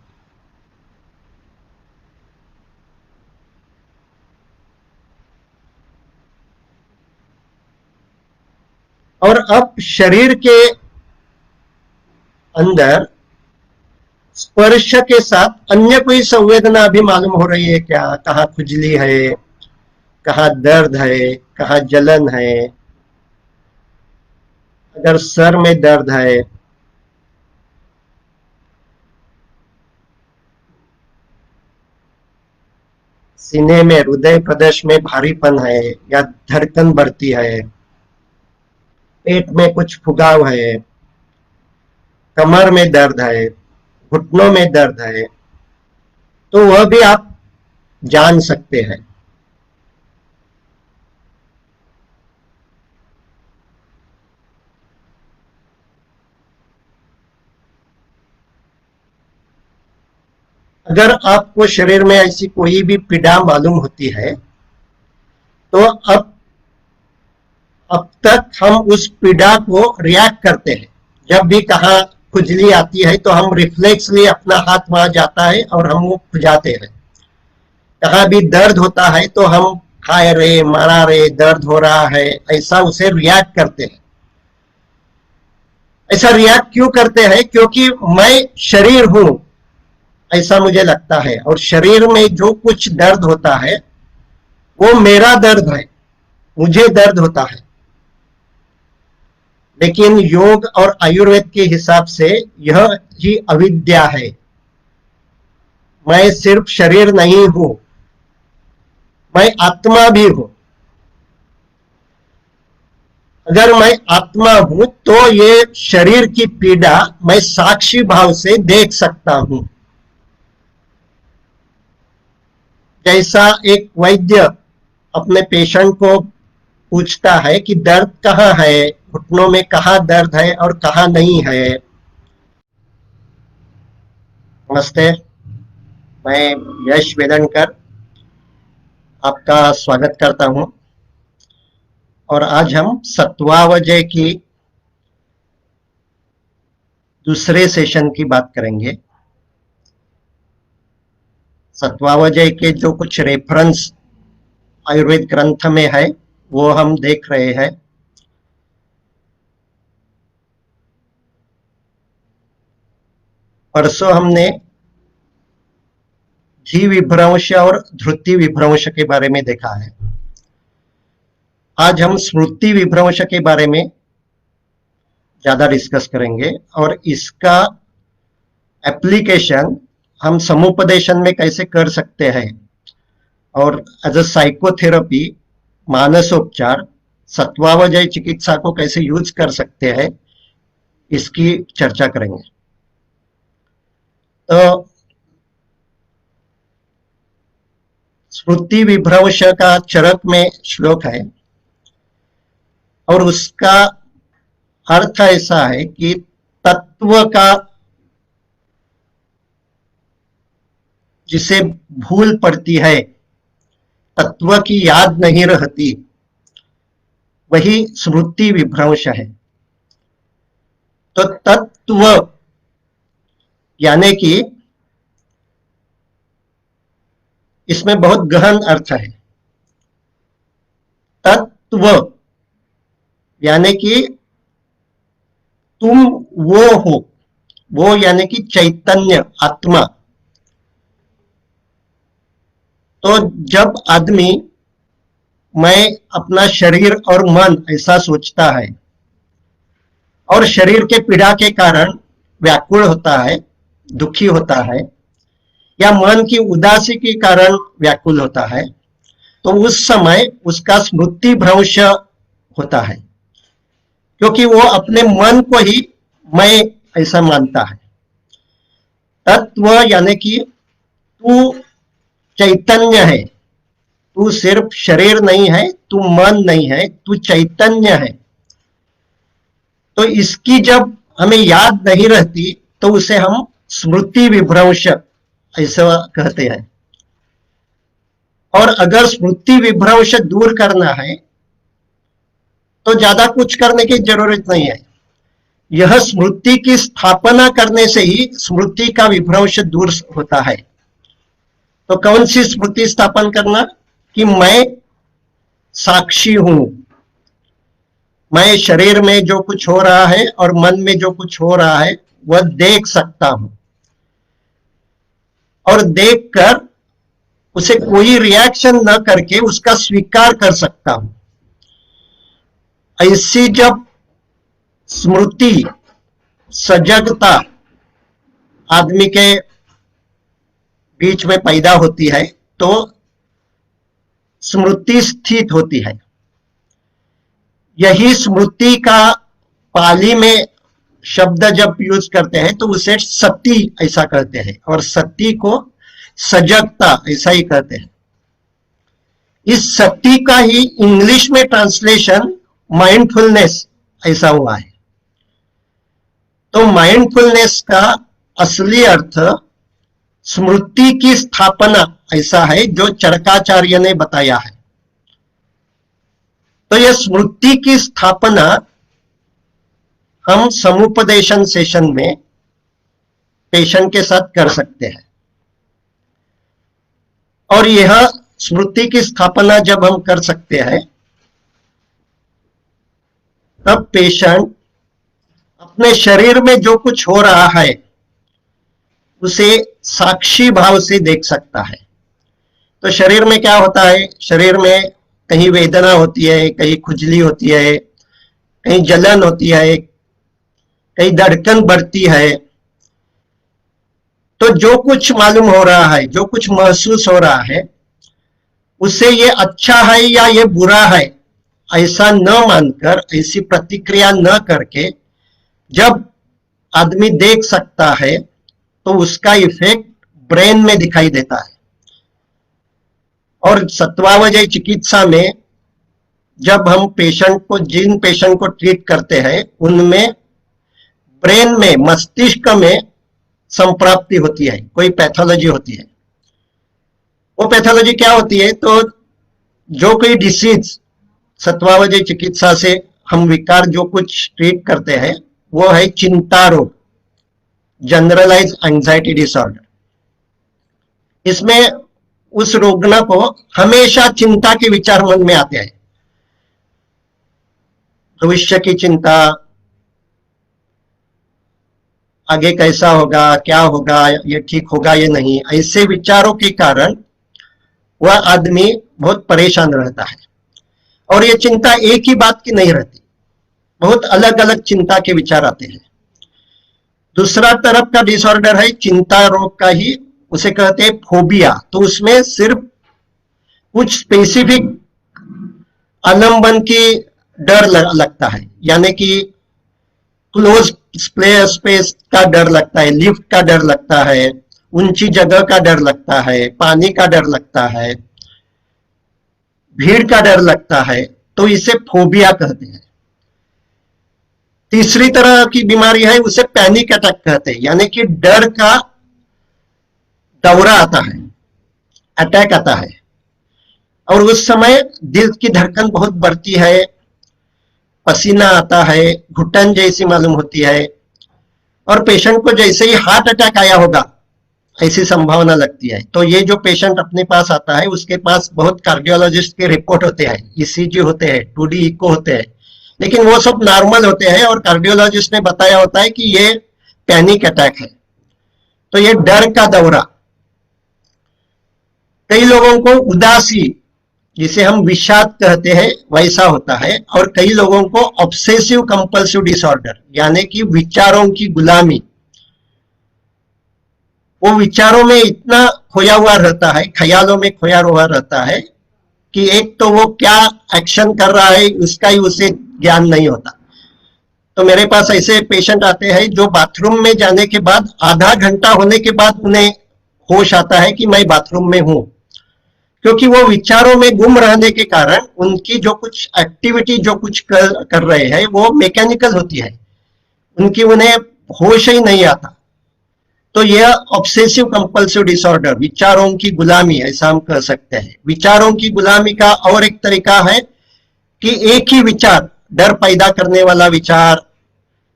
और अब शरीर के अंदर स्पर्श के साथ अन्य कोई संवेदना भी मालूम हो रही है क्या? कहाँ खुजली है, कहाँ दर्द है, कहाँ जलन है, अगर सर में दर्द है, सीने में, हृदय प्रदेश में भारीपन है या धड़कन बढ़ती है, पेट में कुछ फुगाव है, कमर में दर्द है, घुटनों में दर्द है, तो वह भी आप जान सकते हैं। अगर आपको शरीर में ऐसी कोई भी पीड़ा मालूम होती है तो अब तक हम उस पीड़ा को रिएक्ट करते हैं। जब भी कहा खुजली आती है तो हम रिफ्लेक्सली अपना हाथ वहां जाता है और हम वो खुजाते हैं। कहाँ भी दर्द होता है तो हम हाय रे, मारा रे, दर्द हो रहा है, ऐसा उसे रिएक्ट करते हैं। ऐसा रिएक्ट क्यों करते हैं? क्योंकि मैं शरीर हूं ऐसा मुझे लगता है, और शरीर में जो कुछ दर्द होता है वो मेरा दर्द है, मुझे दर्द होता है। लेकिन योग और आयुर्वेद के हिसाब से यह ही अविद्या है। मैं सिर्फ शरीर नहीं हूं, मैं आत्मा भी हूं। अगर मैं आत्मा हूं तो ये शरीर की पीड़ा मैं साक्षी भाव से देख सकता हूं। जैसा एक वैद्य अपने पेशेंट को पूछता है कि दर्द कहाँ है, घुटनों में कहाँ दर्द है और कहाँ नहीं है। नमस्ते, मैं यश वेदनकर आपका स्वागत करता हूं। और आज हम सत्वावजय की दूसरे सेशन की बात करेंगे। सत्वावजय के जो कुछ रेफरेंस आयुर्वेद ग्रंथ में है वो हम देख रहे हैं। परसों हमने जी विभ्रंश और ध्रुति विभ्रंश के बारे में देखा है। आज हम स्मृति विभ्रंश के बारे में ज्यादा डिस्कस करेंगे और इसका एप्लीकेशन हम समुपदेशन में कैसे कर सकते हैं और एज अ साइकोथेरेपी, मानसोपचार, सत्वावजय चिकित्सा को कैसे यूज कर सकते हैं, इसकी चर्चा करेंगे। तो स्मृति विभ्रंश का चरक में श्लोक है और उसका अर्थ ऐसा है कि तत्व का जिसे भूल पड़ती है, तत्व की याद नहीं रहती, वही स्मृति विभ्रंश है। तो तत्व यानी कि इसमें बहुत गहन अर्थ है। तत्व यानी कि तुम वो हो, वो यानी कि चैतन्य, आत्मा। तो जब आदमी मैं अपना शरीर और मन ऐसा सोचता है और शरीर के पीड़ा के कारण व्याकुल होता है, दुखी होता है, या मन की उदासी के कारण व्याकुल होता है, तो उस समय उसका स्मृति भ्रंश होता है, क्योंकि वो अपने मन को ही मैं ऐसा मानता है। तत्व यानी कि तू चैतन्य है, तू सिर्फ शरीर नहीं है, तू मन नहीं है, तू चैतन्य है। तो इसकी जब हमें याद नहीं रहती तो उसे हम स्मृति विभ्रंश ऐसा कहते हैं। और अगर स्मृति विभ्रंश दूर करना है तो ज्यादा कुछ करने की जरूरत नहीं है। यह स्मृति की स्थापना करने से ही स्मृति का विभ्रंश दूर होता है। तो कौन सी स्मृति स्थापन करना? कि मैं साक्षी हूं, मैं शरीर में जो कुछ हो रहा है और मन में जो कुछ हो रहा है वह देख सकता हूं, और देखकर उसे कोई रिएक्शन न करके उसका स्वीकार कर सकता हूं। ऐसी जब स्मृति, सजगता आदमी के बीच में पैदा होती है तो स्मृति स्थित होती है। यही स्मृति का पाली में शब्द जब यूज करते हैं तो उसे सती ऐसा कहते हैं, और सती को सजगता ऐसा ही कहते हैं। इस सती का ही इंग्लिश में ट्रांसलेशन माइंडफुलनेस ऐसा हुआ है। तो माइंडफुलनेस का असली अर्थ स्मृति की स्थापना ऐसा है जो चरकाचार्य ने बताया है। तो यह स्मृति की स्थापना हम समुपदेशन सेशन में पेशेंट के साथ कर सकते हैं। और यह स्मृति की स्थापना जब हम कर सकते हैं तब पेशेंट अपने शरीर में जो कुछ हो रहा है उसे साक्षी भाव से देख सकता है। तो शरीर में क्या होता है? शरीर में कहीं वेदना होती है, कहीं खुजली होती है, कहीं जलन होती है, कहीं धड़कन बढ़ती है। तो जो कुछ मालूम हो रहा है, जो कुछ महसूस हो रहा है, उससे ये अच्छा है या ये बुरा है ऐसा न मानकर, ऐसी प्रतिक्रिया न करके जब आदमी देख सकता है तो उसका इफेक्ट ब्रेन में दिखाई देता है। और सत्वावजय चिकित्सा में जब हम पेशेंट को, जिन पेशेंट को ट्रीट करते हैं उनमें ब्रेन में, मस्तिष्क में संप्राप्ति होती है, कोई पैथोलॉजी होती है। वो पैथोलॉजी क्या होती है? तो जो कोई डिसीज सत्वावजय चिकित्सा से हम विकार जो कुछ ट्रीट करते हैं वो है चिंता रोग, जनरलाइज एंजाइटी डिसऑर्डर। इसमें उस रोगना को हमेशा चिंता के विचार मन में आते हैं, भविष्य की चिंता, आगे कैसा होगा, क्या होगा, ये ठीक होगा ये नहीं, ऐसे विचारों के कारण वह आदमी बहुत परेशान रहता है। और ये चिंता एक ही बात की नहीं रहती, बहुत अलग अलग चिंता के विचार आते हैं। दूसरा तरफ का डिसऑर्डर है चिंता रोग का ही, उसे कहते हैं फोबिया। तो उसमें सिर्फ कुछ स्पेसिफिक आलम्बन की डर लगता है, यानी कि क्लोज स्पेस का डर लगता है, लिफ्ट का डर लगता है, ऊंची जगह का डर लगता है, पानी का डर लगता है, भीड़ का डर लगता है। तो इसे फोबिया कहते हैं। तीसरी तरह की बीमारी है, उसे पैनिक अटैक कहते हैं, यानी कि डर का दौरा आता है, अटैक आता है, और उस समय दिल की धड़कन बहुत बढ़ती है, पसीना आता है, घुटन जैसी मालूम होती है, और पेशेंट को जैसे ही हार्ट अटैक आया होगा ऐसी संभावना लगती है। तो ये जो पेशेंट अपने पास आता है उसके पास बहुत कार्डियोलॉजिस्ट के रिपोर्ट होते हैं, ईसीजी होते हैं, 2D इको होते हैं, लेकिन वो सब नॉर्मल होते हैं और कार्डियोलॉजिस्ट ने बताया होता है कि ये पैनिक अटैक है। तो ये डर का दौरा। कई लोगों को उदासी, जिसे हम विषाद कहते हैं वैसा होता है। और कई लोगों को ऑब्सेसिव कंपल्सिव डिसऑर्डर यानी कि विचारों की गुलामी, वो विचारों में इतना खोया हुआ रहता है, ख्यालों में खोया हुआ रहता है कि एक तो वो क्या एक्शन कर रहा है उसका ही उसे ज्ञान नहीं होता। तो मेरे पास ऐसे पेशेंट आते हैं जो बाथरूम में जाने के बाद आधा घंटा होने के बाद उन्हें होश आता है कि मैं बाथरूम में हूं, क्योंकि वो विचारों में गुम रहने के कारण उनकी जो कुछ एक्टिविटी जो कुछ कर रहे हैं वो मैकेनिकल होती है, उनकी उन्हें होश ही नहीं आता। तो यह ऑब्सेसिव कंपल्सिव डिसऑर्डर, विचारों की गुलामी ऐसा हम कह सकते हैं। विचारों की गुलामी का और एक तरीका है कि एक ही विचार, डर पैदा करने वाला विचार,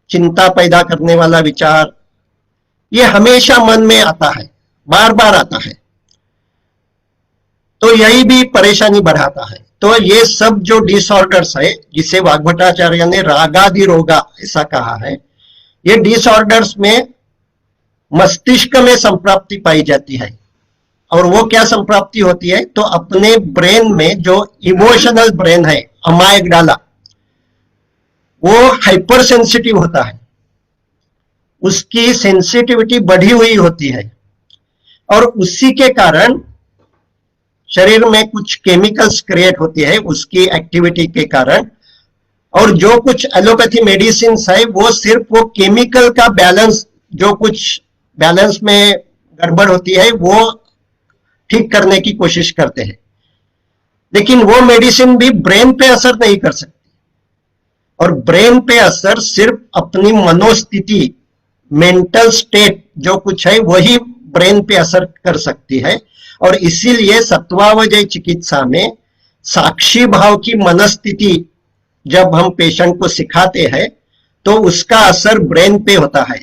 चिंता पैदा करने वाला विचार, ये हमेशा मन में आता है, बार बार आता है, तो यही भी परेशानी बढ़ाता है। तो ये सब जो डिसऑर्डर्स है, जिसे वाग्भटाचार्य ने रागादि रोगा ऐसा कहा है, ये डिसऑर्डर्स में मस्तिष्क में संप्राप्ति पाई जाती है। और वो क्या संप्राप्ति होती है, तो अपने ब्रेन में जो इमोशनल ब्रेन है अमाइगडाला, वो हाइपर सेंसिटिव होता है, उसकी सेंसिटिविटी बढ़ी हुई होती है, और उसी के कारण शरीर में कुछ केमिकल्स क्रिएट होती है उसकी एक्टिविटी के कारण। और जो कुछ एलोपैथी मेडिसिन है वो सिर्फ वो केमिकल का बैलेंस, जो कुछ बैलेंस में गड़बड़ होती है वो ठीक करने की कोशिश करते हैं, लेकिन वो मेडिसिन भी ब्रेन पे असर नहीं कर सकती। और ब्रेन पे असर सिर्फ अपनी मनोस्थिति, मेंटल स्टेट जो कुछ है वही ब्रेन पे असर कर सकती है। और इसीलिए सत्वावजय चिकित्सा में साक्षी भाव की मनस्थिति जब हम पेशेंट को सिखाते हैं तो उसका असर ब्रेन पे होता है।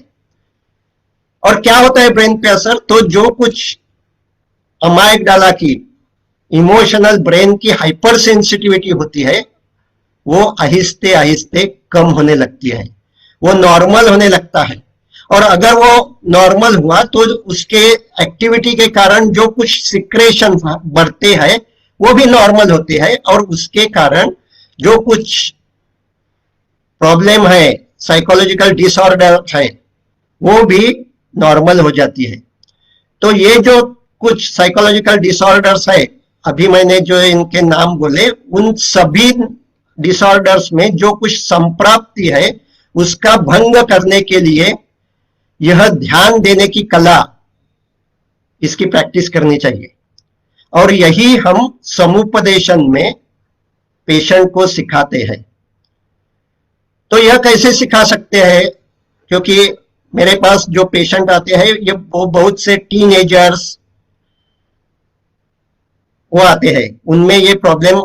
और क्या होता है ब्रेन पे असर, तो जो कुछ अमाइगडाला की इमोशनल ब्रेन की हाइपर सेंसिटिविटी होती है वो आहिस्ते आहिस्ते कम होने लगती है, वो नॉर्मल होने लगता है। और अगर वो नॉर्मल हुआ तो उसके एक्टिविटी के कारण जो कुछ सिक्रेशन बढ़ते हैं वो भी नॉर्मल होते हैं, और उसके कारण जो कुछ प्रॉब्लम है, साइकोलॉजिकल डिसऑर्डर है, वो भी नॉर्मल हो जाती है। तो ये जो कुछ साइकोलॉजिकल डिसऑर्डर्स है, अभी मैंने जो इनके नाम बोले, उन सभी डिसऑर्डर्स में जो कुछ संप्राप्ति है उसका भंग करने के लिए यह ध्यान देने की कला, इसकी प्रैक्टिस करनी चाहिए। और यही हम समुपदेशन में पेशेंट को सिखाते हैं। तो यह कैसे सिखा सकते हैं, क्योंकि मेरे पास जो पेशेंट आते हैं ये बहुत से टीनेजर्स वो आते हैं, उनमें ये प्रॉब्लम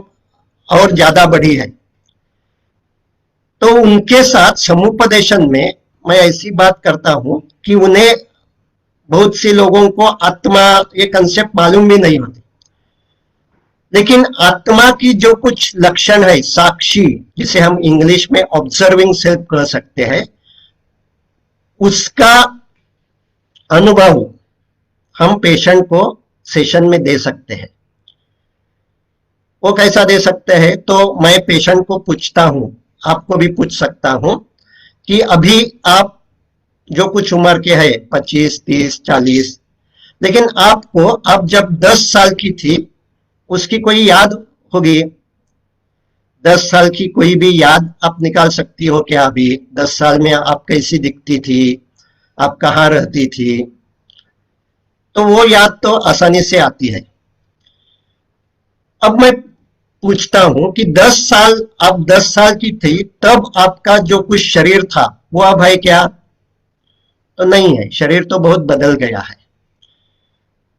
और ज्यादा बढ़ी है। तो उनके साथ समुपदेशन में मैं ऐसी बात करता हूं कि उन्हें, बहुत से लोगों को आत्मा ये कंसेप्ट मालूम भी नहीं होती, लेकिन आत्मा की जो कुछ लक्षण है, साक्षी, जिसे हम इंग्लिश में ऑब्जर्विंग सेल्फ कह सकते हैं, उसका अनुभव हम पेशेंट को सेशन में दे सकते हैं। वो कैसा दे सकते हैं, तो मैं पेशेंट को पूछता हूं, आपको भी पूछ सकता हूं कि अभी आप जो कुछ उम्र के हैं 25, 30, 40, लेकिन आपको आप जब 10 साल की थी उसकी कोई याद होगी, 10 साल की कोई भी याद आप निकाल सकती हो क्या? अभी 10 साल में आप कैसी दिखती थी, आप कहाँ रहती थी? तो वो याद तो आसानी से आती है। अब मैं पूछता हूं कि 10 साल, आप 10 साल की थी तब आपका जो कुछ शरीर था वो अब है क्या? तो नहीं है, शरीर तो बहुत बदल गया है।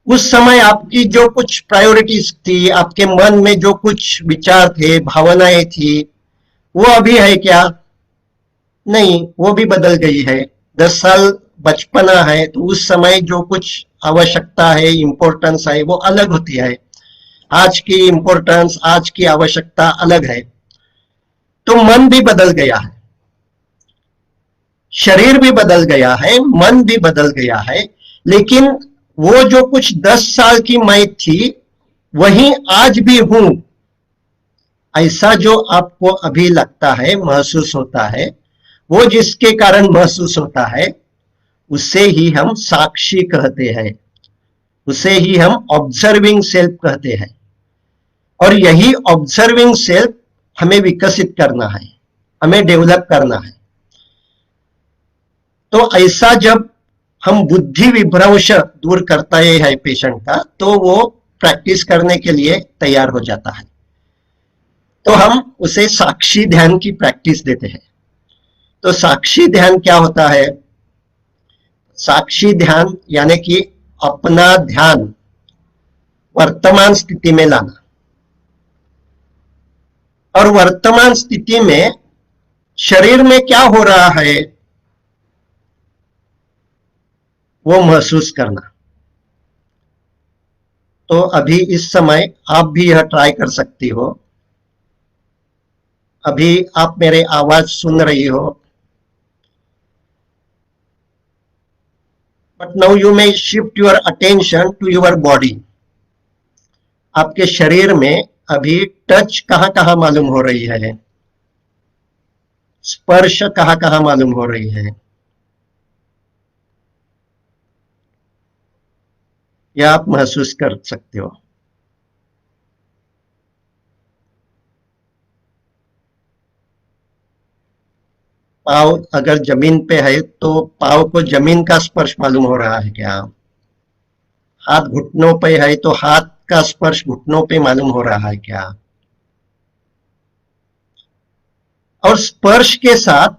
उस समय आपकी जो कुछ प्रायोरिटीज थी, आपके मन में जो कुछ विचार थे, भावनाएं थी, वो अभी है क्या? नहीं, वो भी बदल गई है। 10 साल बचपना है तो उस समय जो कुछ आवश्यकता है, इंपॉर्टेंस है, वो अलग होती है। आज की इंपॉर्टेंस, आज की आवश्यकता अलग है। तो मन भी बदल गया है, शरीर भी बदल गया है, मन भी बदल गया है, लेकिन वो जो कुछ 10 साल की मैं थी वही आज भी हूं, ऐसा जो आपको अभी लगता है, महसूस होता है, वो जिसके कारण महसूस होता है, उसे ही हम साक्षी कहते हैं, उसे ही हम ऑब्जर्विंग सेल्फ कहते हैं। और यही ऑब्जर्विंग सेल्फ हमें विकसित करना है, हमें डेवलप करना है। तो ऐसा जब हम बुद्धि विभ्रंश दूर करता है पेशेंट का, तो वो प्रैक्टिस करने के लिए तैयार हो जाता है। तो हम उसे साक्षी ध्यान की प्रैक्टिस देते हैं। तो साक्षी ध्यान क्या होता है? साक्षी ध्यान यानी कि अपना ध्यान वर्तमान स्थिति में लाना, और वर्तमान स्थिति में शरीर में क्या हो रहा है वो महसूस करना। तो अभी इस समय आप भी यह ट्राई कर सकती हो। अभी आप मेरे आवाज सुन रही हो, but now you may shift your attention to your body. आपके शरीर में अभी टच कहां कहां मालूम हो रही है, स्पर्श कहां कहां मालूम हो रही है, यह आप महसूस कर सकते हो। पाव अगर जमीन पे है तो पाव को जमीन का स्पर्श मालूम हो रहा है क्या? हाथ घुटनों पे है तो हाथ का स्पर्श घुटनों पे मालूम हो रहा है क्या? और स्पर्श के साथ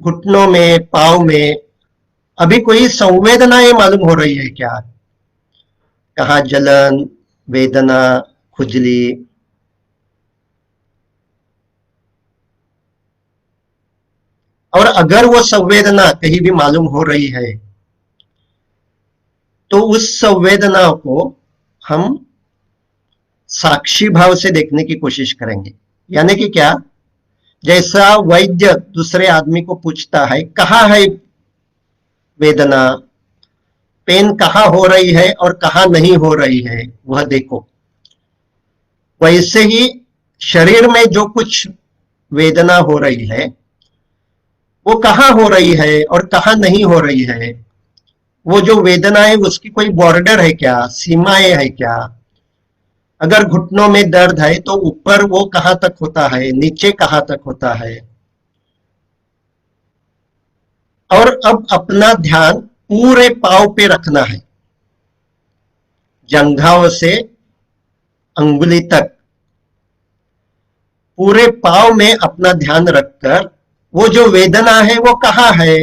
घुटनों में, पाव में अभी कोई संवेदनाएं मालूम हो रही है क्या? कहाँ जलन, वेदना, खुजली? और अगर वो संवेदना कहीं भी मालूम हो रही है तो उस संवेदना को हम साक्षी भाव से देखने की कोशिश करेंगे। यानी कि क्या? जैसा वैद्य दूसरे आदमी को पूछता है कहाँ है वेदना, पेन कहाँ हो रही है और कहाँ नहीं हो रही है वह देखो, वैसे ही शरीर में जो कुछ वेदना हो रही है वो कहाँ हो रही है और कहाँ नहीं हो रही है। वो जो वेदना है उसकी कोई बॉर्डर है क्या, सीमाएं है क्या? अगर घुटनों में दर्द है तो ऊपर वो कहां तक होता है, नीचे कहां तक होता है। और अब अपना ध्यान पूरे पांव पे रखना है, जंघाओं से अंगुली तक पूरे पांव में अपना ध्यान रखकर वो जो वेदना है वो कहाँ है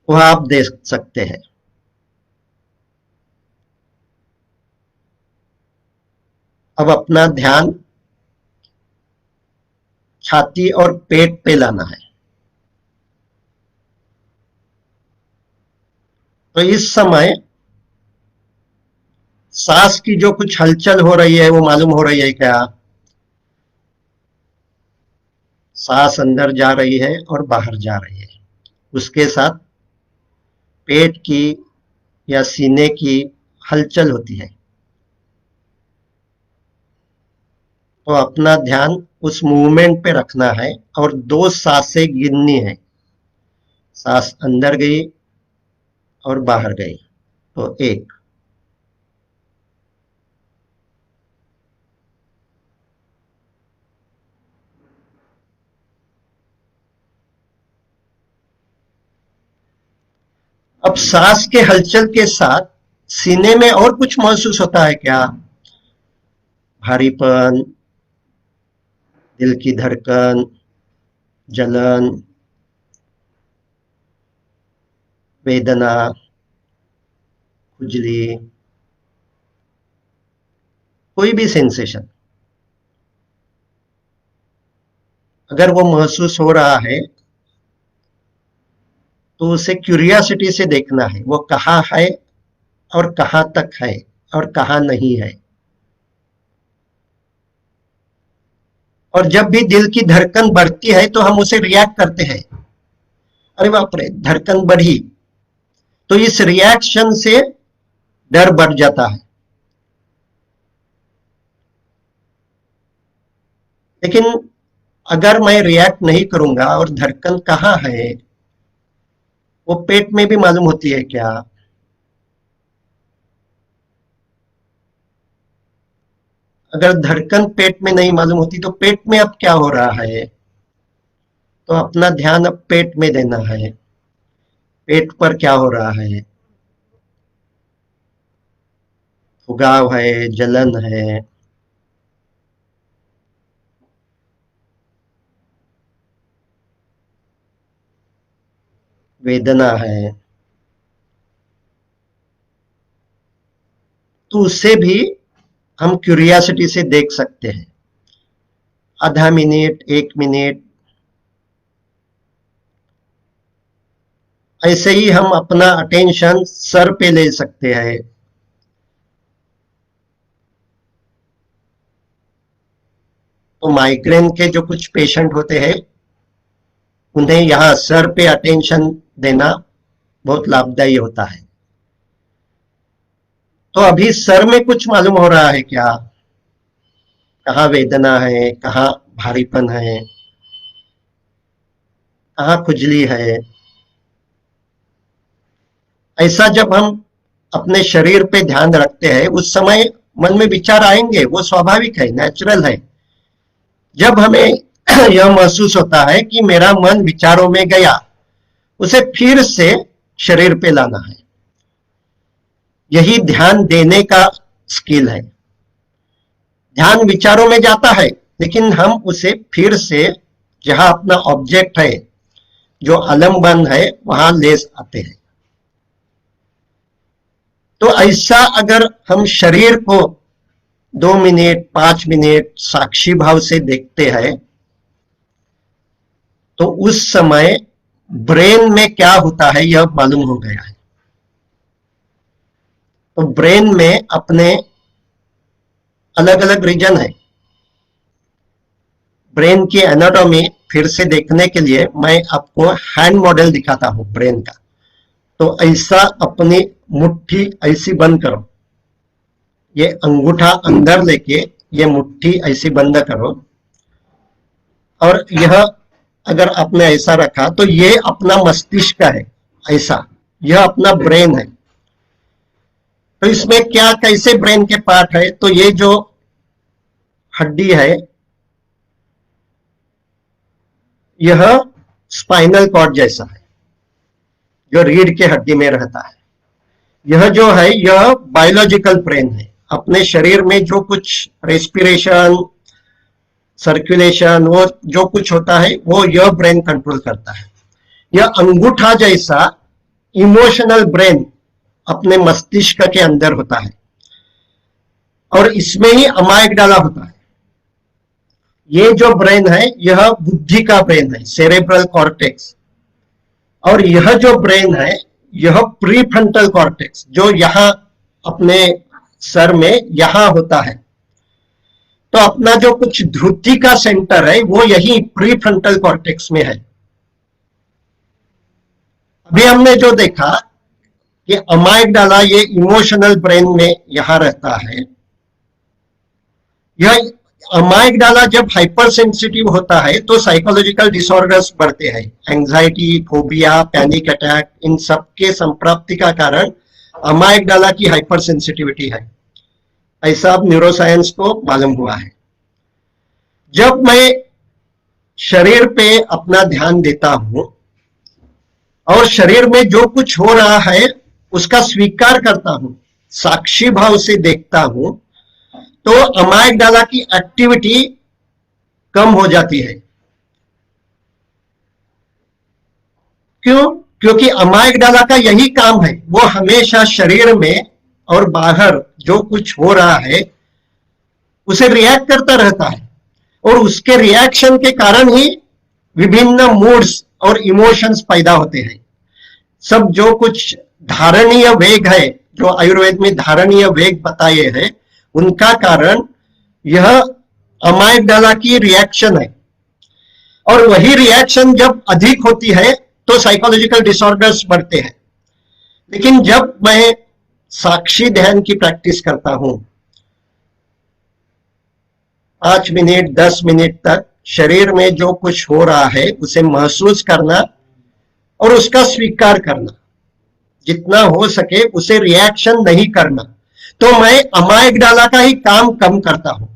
वह आप देख सकते हैं। अब अपना ध्यान छाती और पेट पे लाना है। तो इस समय सांस की जो कुछ हलचल हो रही है वो मालूम हो रही है क्या? सांस अंदर जा रही है और बाहर जा रही है, उसके साथ पेट की या सीने की हलचल होती है। तो अपना ध्यान उस मूवमेंट पे रखना है और 2 सांसें गिननी है। सांस अंदर गई और बाहर गई, तो 1। अब सांस के हलचल के साथ सीने में और कुछ महसूस होता है क्या? भारीपन, दिल की धड़कन, जलन, वेदना, खुजली, कोई भी सेंसेशन अगर वो महसूस हो रहा है तो उसे क्यूरियोसिटी से देखना है, वो कहाँ है और कहाँ तक है और कहाँ नहीं है। और जब भी दिल की धड़कन बढ़ती है तो हम उसे रिएक्ट करते हैं, अरे बाप रे धड़कन बढ़ी। तो इस रिएक्शन से डर बढ़ जाता है। लेकिन अगर मैं रिएक्ट नहीं करूंगा और धड़कन कहाँ है, वो पेट में भी मालूम होती है क्या? अगर धड़कन पेट में नहीं मालूम होती तो पेट में अब क्या हो रहा है? तो अपना ध्यान अब पेट में देना है। पेट पर क्या हो रहा है? फुगाव है, जलन है, वेदना है। तो उससे भी हम क्यूरियोसिटी से देख सकते हैं। आधा मिनट, 1 मिनट, ऐसे ही हम अपना अटेंशन सर पे ले सकते हैं। तो माइग्रेन के जो कुछ पेशेंट होते हैं, उन्हें यहाँ सर पे अटेंशन देना बहुत लाभदायी होता है। तो अभी सर में कुछ मालूम हो रहा है क्या? कहाँ वेदना है, कहाँ भारीपन है, कहाँ खुजली है? ऐसा जब हम अपने शरीर पे ध्यान रखते हैं, उस समय मन में विचार आएंगे, वो स्वाभाविक है, नेचुरल है। जब हमें यह महसूस होता है कि मेरा मन विचारों में गया, उसे फिर से शरीर पे लाना है। यही ध्यान देने का स्किल है। ध्यान विचारों में जाता है, लेकिन हम उसे फिर से जहां अपना ऑब्जेक्ट है, जो आलम्बन है, वहां ले आते हैं। तो ऐसा अगर हम शरीर को 2 मिनट, 5 मिनट साक्षी भाव से देखते हैं, तो उस समय ब्रेन में क्या होता है यह मालूम हो गया है। तो ब्रेन में अपने अलग अलग रीजन है। ब्रेन की एनाटॉमी फिर से देखने के लिए मैं आपको हैंड मॉडल दिखाता हूं ब्रेन का। तो ऐसा अपनी मुट्ठी ऐसी बंद करो, ये अंगूठा अंदर लेके ये मुट्ठी ऐसी बंद करो, और यह अगर आपने ऐसा रखा तो ये अपना मस्तिष्क है, ऐसा यह अपना ब्रेन है। तो इसमें क्या कैसे ब्रेन के पार्ट है? तो ये जो हड्डी है, यह स्पाइनल कॉर्ड जैसा है, जो रीढ़ के हड्डी में रहता है। यह जो है, यह बायोलॉजिकल ब्रेन है। अपने शरीर में जो कुछ रेस्पिरेशन, सर्कुलेशन, वो जो कुछ होता है, वो यह ब्रेन कंट्रोल करता है। यह अंगूठा जैसा इमोशनल ब्रेन अपने मस्तिष्क के अंदर होता है, और इसमें ही अमाइगडाला होता है। ये जो ब्रेन है, यह बुद्धि का ब्रेन है, सेरेब्रल कॉर्टेक्स। और यह जो ब्रेन है, यह प्रीफ्रंटल कॉर्टेक्स, जो यहां अपने सर में यहां होता है। तो अपना जो कुछ ध्रुति का सेंटर है, वो यही प्रीफ्रंटल कॉर्टेक्स में है। अभी हमने जो देखा कि अमाइगडाला ये इमोशनल ब्रेन में यहां रहता है। यह अमाइगडाला जब हाइपर सेंसिटिव होता है तो साइकोलॉजिकल डिसऑर्डर्स बढ़ते हैं। एंजाइटी, फोबिया, पैनिक अटैक, इन सब के संप्राप्ति का कारण अमाइगडाला की हाइपर सेंसिटिविटी है। ऐसा अब न्यूरोसाइंस को मालूम हुआ है। जब मैं शरीर पे अपना ध्यान देता हूं और शरीर में जो कुछ हो रहा है उसका स्वीकार करता हूं, साक्षी भाव से देखता हूं, तो अमाइगडाला की एक्टिविटी कम हो जाती है। क्यों? क्योंकि अमाइगडाला का यही काम है, वो हमेशा शरीर में और बाहर जो कुछ हो रहा है उसे रिएक्ट करता रहता है, और उसके रिएक्शन के कारण ही विभिन्न मूड्स और इमोशंस पैदा होते हैं। सब जो कुछ धारणीय वेग है, जो आयुर्वेद में धारणीय वेग बताए हैं, उनका कारण यह अमाइगडाला की रिएक्शन है। और वही रिएक्शन जब अधिक होती है तो साइकोलॉजिकल डिसऑर्डर्स बढ़ते हैं। लेकिन जब मैं साक्षी ध्यान की प्रैक्टिस करता हूं 5 मिनट 10 मिनट तक शरीर में जो कुछ हो रहा है उसे महसूस करना और उसका स्वीकार करना, जितना हो सके उसे रिएक्शन नहीं करना। तो मैं अमाइगडाला का ही काम कम करता हूं।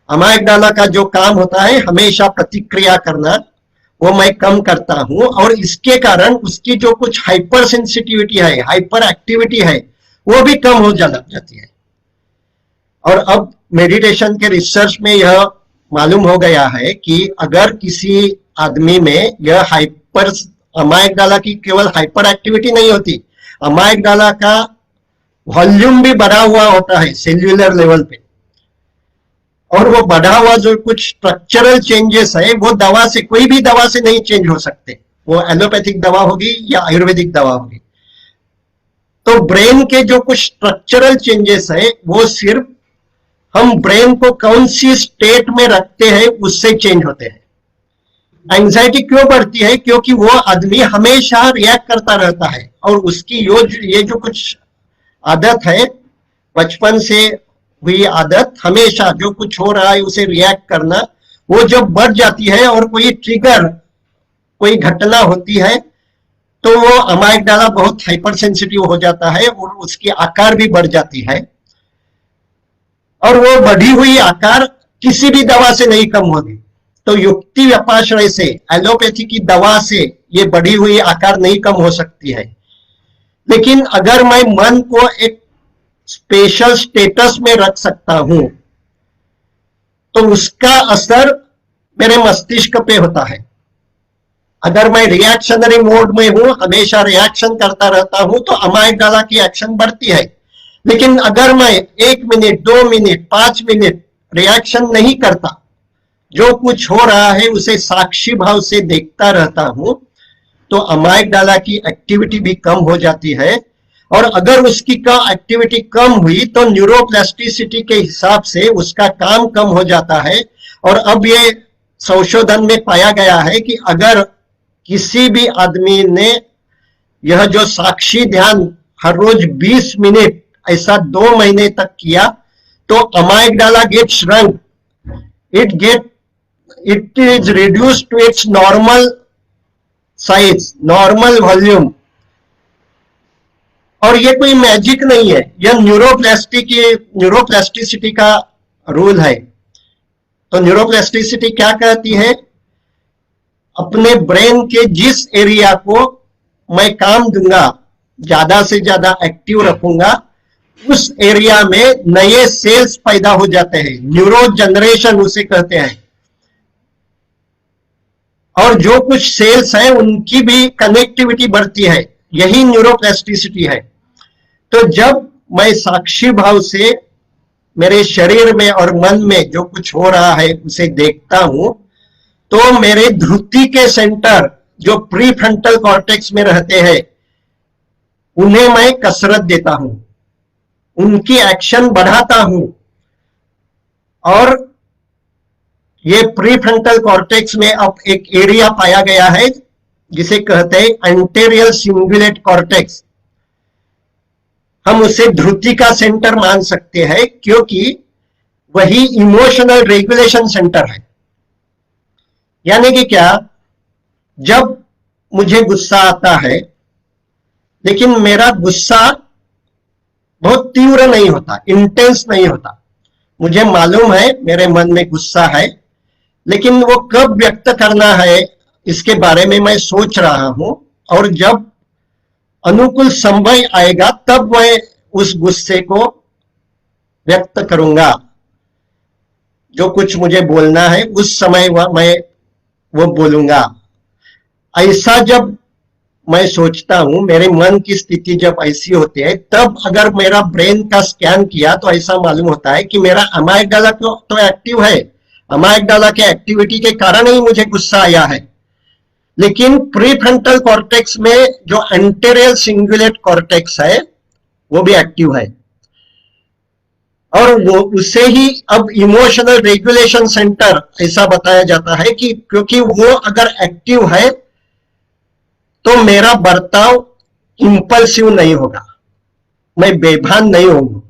अमाइगडाला का जो काम होता है हमेशा प्रतिक्रिया करना, वो मैं कम करता हूं, और इसके कारण उसकी जो कुछ हाइपर सेंसिटिविटी है, हाइपर एक्टिविटी है, वो भी कम हो जाती है। और अब मेडिटेशन के रिसर्च में यह मालूम हो गया है कि अगर किसी आदमी में यह हाइपर अमाइगडाला की केवल हाइपर एक्टिविटी नहीं होती, अमाइगडाला का वॉल्यूम भी बढ़ा हुआ होता है सेल्यूलर लेवल पे, और वो बढ़ा हुआ जो कुछ स्ट्रक्चरल चेंजेस है वो दवा से, कोई भी दवा से नहीं चेंज हो सकते। वो एलोपैथिक दवा होगी या आयुर्वेदिक दवा होगी। तो ब्रेन के जो कुछ स्ट्रक्चरल चेंजेस है वो सिर्फ हम ब्रेन को कौन सी स्टेट में रखते हैं उससे चेंज होते हैं। एंजाइटी क्यों बढ़ती है? क्योंकि वो आदमी हमेशा रिएक्ट करता रहता है, और उसकी ये जो कुछ आदत है, बचपन से हुई आदत, हमेशा जो कुछ हो रहा है उसे रिएक्ट करना, वो जब बढ़ जाती है और कोई ट्रिगर, कोई घटना होती है, तो वो अमाइगडाला बहुत हाइपर सेंसिटिव हो जाता है और उसकी आकार भी बढ़ जाती है। और वो बढ़ी हुई आकार किसी भी दवा से नहीं कम होगी। तो युक्ति व्यपाश्रय से, एलोपैथी की दवा से ये बढ़ी हुई आकार नहीं कम हो सकती है। लेकिन अगर मैं मन को एक स्पेशल स्टेटस में रख सकता हूं तो उसका असर मेरे मस्तिष्क पे होता है। अगर मैं रिएक्शनरी मोड में हूं, हमेशा रिएक्शन करता रहता हूं, तो अमाइगडाला की एक्शन बढ़ती है। लेकिन अगर मैं 1 मिनट 2 मिनट 5 मिनट रिएक्शन नहीं करता, जो कुछ हो रहा है उसे साक्षी भाव से देखता रहता हूं, तो अमाइगडाला की एक्टिविटी भी कम हो जाती है। और अगर उसकी एक्टिविटी कम हुई तो न्यूरोप्लास्टिसिटी के हिसाब से उसका काम कम हो जाता है। और अब ये संशोधन में पाया गया है कि अगर किसी भी आदमी ने यह जो साक्षी ध्यान हर रोज 20 मिनट ऐसा 2 महीने तक किया, तो amygdala get shrunk, it is reduced to its normal size, normal volume. और ये कोई मैजिक नहीं है, यह न्यूरोप्लास्टिसिटी का रूल है। तो न्यूरोप्लास्टिसिटी क्या कहती है? अपने ब्रेन के जिस एरिया को मैं काम दूंगा, ज्यादा से ज्यादा एक्टिव रखूंगा, उस एरिया में नए सेल्स पैदा हो जाते हैं, न्यूरो जनरेशन उसे कहते हैं। और जो कुछ सेल्स हैं उनकी भी कनेक्टिविटी बढ़ती है, यही न्यूरोप्लास्टिसिटी है। तो जब मैं साक्षी भाव से मेरे शरीर में और मन में जो कुछ हो रहा है उसे देखता हूं, तो मेरे ध्रुति के सेंटर जो प्री फ्रंटल कॉर्टेक्स में रहते हैं उन्हें मैं कसरत देता हूं, उनकी एक्शन बढ़ाता हूं। और ये प्री फ्रंटल कॉर्टेक्स में अब एक एरिया पाया गया है जिसे कहते हैं एंटेरियल सिंगुलेट कॉर्टेक्स। हम उसे ध्रुति का सेंटर मान सकते हैं क्योंकि वही इमोशनल रेगुलेशन सेंटर है। यानी कि क्या, जब मुझे गुस्सा आता है, लेकिन मेरा गुस्सा बहुत तीव्र नहीं होता, इंटेंस नहीं होता, मुझे मालूम है मेरे मन में गुस्सा है, लेकिन वो कब व्यक्त करना है इसके बारे में मैं सोच रहा हूं, और जब अनुकूल समय आएगा तब मैं उस गुस्से को व्यक्त करूंगा। जो कुछ मुझे बोलना है उस समय मैं वो बोलूंगा। ऐसा जब मैं सोचता हूं, मेरे मन की स्थिति जब ऐसी होती है, तब अगर मेरा ब्रेन का स्कैन किया तो ऐसा मालूम होता है कि मेरा अमाइगडाला तो एक्टिव है, अमाइगडाला के एक्टिविटी के कारण ही मुझे गुस्सा आया है। लेकिन प्रीफ्रंटल कॉर्टेक्स में जो एंटेरियल सिंगुलेट कॉर्टेक्स है वो भी एक्टिव है, और वो उसे ही अब इमोशनल रेगुलेशन सेंटर ऐसा बताया जाता है कि क्योंकि वो अगर एक्टिव है तो मेरा बर्ताव इंपल्सिव नहीं होगा, मैं बेभान नहीं होऊंगा।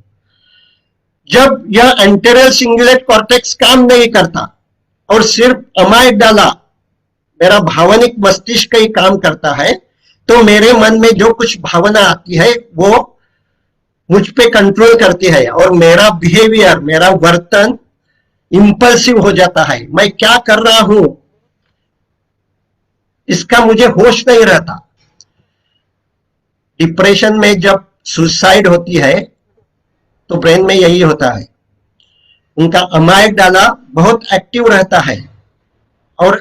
जब यह एंटेरियर सिंगुलेट कॉर्टेक्स काम नहीं करता और सिर्फ अमाइगडाला मेरा भावनिक मस्तिष्क ही काम करता है, तो मेरे मन में जो कुछ भावना आती है वो मुझ पे कंट्रोल करती है और मेरा बिहेवियर, मेरा वर्तन इंपल्सिव हो जाता है। मैं क्या कर रहा हूं इसका मुझे होश नहीं रहता। डिप्रेशन में जब सुसाइड होती है तो ब्रेन में यही होता है, उनका अमाइगडाला बहुत एक्टिव रहता है और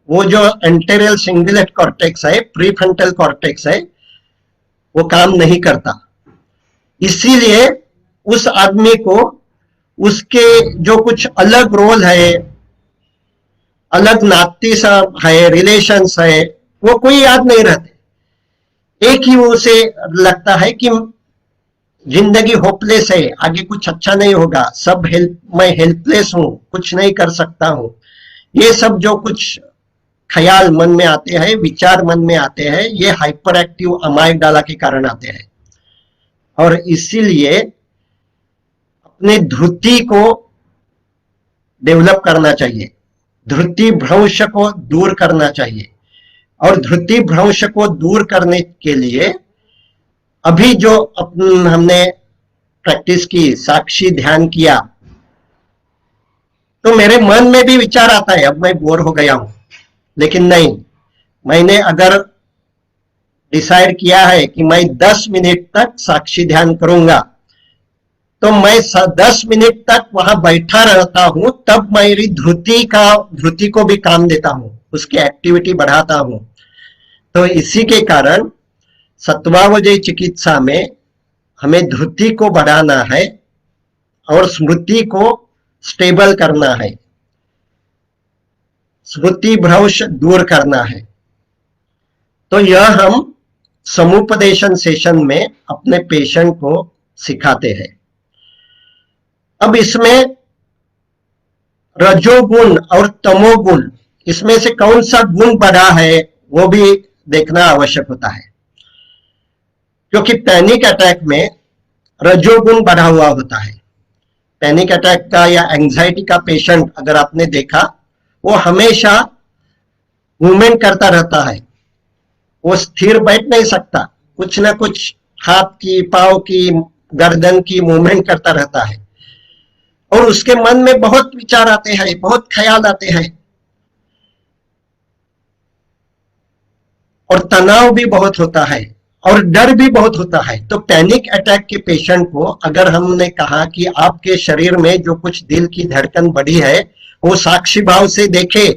वो जो एंटेरियल सिंगुलेट कॉर्टेक्स है, प्रीफ्रंटल कॉर्टेक्स है, वो काम नहीं करता। इसीलिए उस आदमी को उसके जो कुछ अलग रोल है, अलग नाती सब है, रिलेशंस है, वो कोई याद नहीं रहते। एक ही उसे लगता है कि जिंदगी होपलेस है, आगे कुछ अच्छा नहीं होगा, मैं हेल्पलेस हूं, कुछ नहीं कर सकता हूं। ये सब जो कुछ ख्याल मन में आते हैं, विचार मन में आते हैं, ये हाइपर एक्टिव अमाइगडाला के कारण आते हैं। और इसीलिए अपने धुति को डेवलप करना चाहिए, धुति भ्रंश को दूर करना चाहिए। और धुति भ्रंश को दूर करने के लिए अभी जो हमने प्रैक्टिस की, साक्षी ध्यान किया, तो मेरे मन में भी विचार आता है अब मैं बोर हो गया हूं, लेकिन नहीं, मैंने अगर डिसाइड किया है कि मैं 10 मिनट तक साक्षी ध्यान करूंगा, तो मैं 10 मिनट तक वहां बैठा रहता हूं, तब मेरी धुति को भी काम देता हूं, उसकी एक्टिविटी बढ़ाता हूं। तो इसी के कारण सत्वावजय चिकित्सा में हमें धुति को बढ़ाना है और स्मृति को स्टेबल करना है, स्मृति भ्रंश दूर करना है। तो यह हम समुपदेशन सेशन में अपने पेशेंट को सिखाते हैं। अब इसमें रजोगुण और तमोगुण, इसमें से कौन सा गुण बढ़ा है वो भी देखना आवश्यक होता है, क्योंकि पैनिक अटैक में रजोगुण बढ़ा हुआ होता है। पैनिक अटैक का या एंजाइटी का पेशेंट अगर आपने देखा, वो हमेशा मूवमेंट करता रहता है, वो स्थिर बैठ नहीं सकता, कुछ ना कुछ हाथ की, पांव की, गर्दन की मूवमेंट करता रहता है और उसके मन में बहुत विचार आते हैं, बहुत ख्याल आते हैं और तनाव भी बहुत होता है और डर भी बहुत होता है। तो पैनिक अटैक के पेशेंट को अगर हमने कहा कि आपके शरीर में जो कुछ दिल की धड़कन बढ़ी है वो साक्षी भाव से देखे,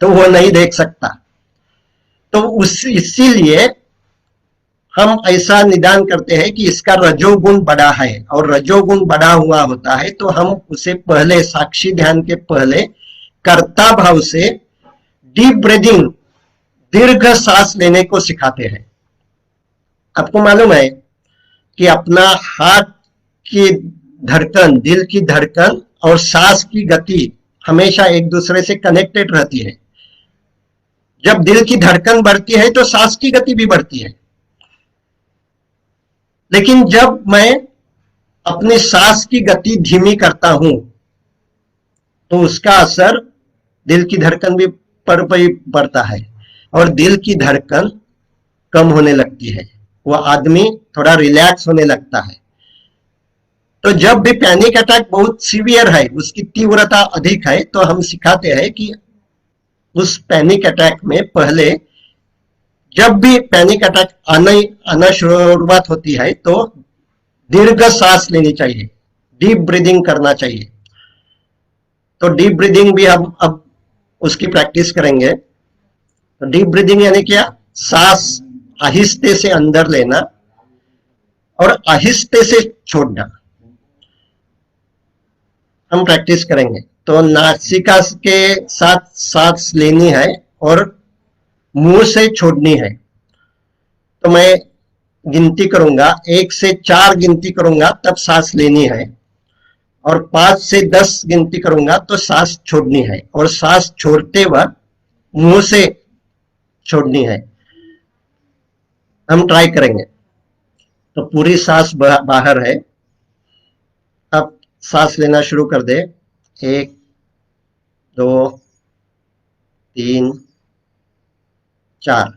तो वो नहीं देख सकता। तो इसीलिए हम ऐसा निदान करते हैं कि इसका रजोगुण बढ़ा है, और रजोगुण बढ़ा हुआ होता है तो हम उसे पहले साक्षी ध्यान के पहले कर्ता भाव से डीप ब्रीदिंग, दीर्घ सांस लेने को सिखाते हैं। आपको मालूम है कि अपना हार्ट की धड़कन, दिल की धड़कन और सांस की गति हमेशा एक दूसरे से कनेक्टेड रहती है। जब दिल की धड़कन बढ़ती है तो सांस की गति भी बढ़ती है, लेकिन जब मैं अपनी सांस की गति धीमी करता हूं तो उसका असर दिल की धड़कन भी पर पड़ता है और दिल की धड़कन कम होने लगती है, वो आदमी थोड़ा रिलैक्स होने लगता है। तो जब भी पैनिक अटैक बहुत सीवियर है, उसकी तीव्रता अधिक है, तो हम सिखाते हैं कि उस पैनिक अटैक में पहले, जब भी पैनिक अटैक आना शुरुआत होती है तो दीर्घ सांस लेनी चाहिए, डीप ब्रीदिंग करना चाहिए। तो डीप ब्रीदिंग भी हम अब उसकी प्रैक्टिस करेंगे। तो डीप ब्रीदिंग यानी क्या? सांस आहिस्ते से अंदर लेना और आहिस्ते से छोड़ना, हम प्रैक्टिस करेंगे। तो नासिका के साथ सांस लेनी है और मुंह से छोड़नी है। तो मैं गिनती करूंगा, 1 से 4 गिनती करूंगा तब सांस लेनी है, और 5 से 10 गिनती करूंगा तो सांस छोड़नी है, और सांस छोड़ते वक्त मुंह से छोड़नी है। हम ट्राई करेंगे। तो पूरी सांस बाहर है, सांस लेना शुरू कर दे। 1 2 3 4।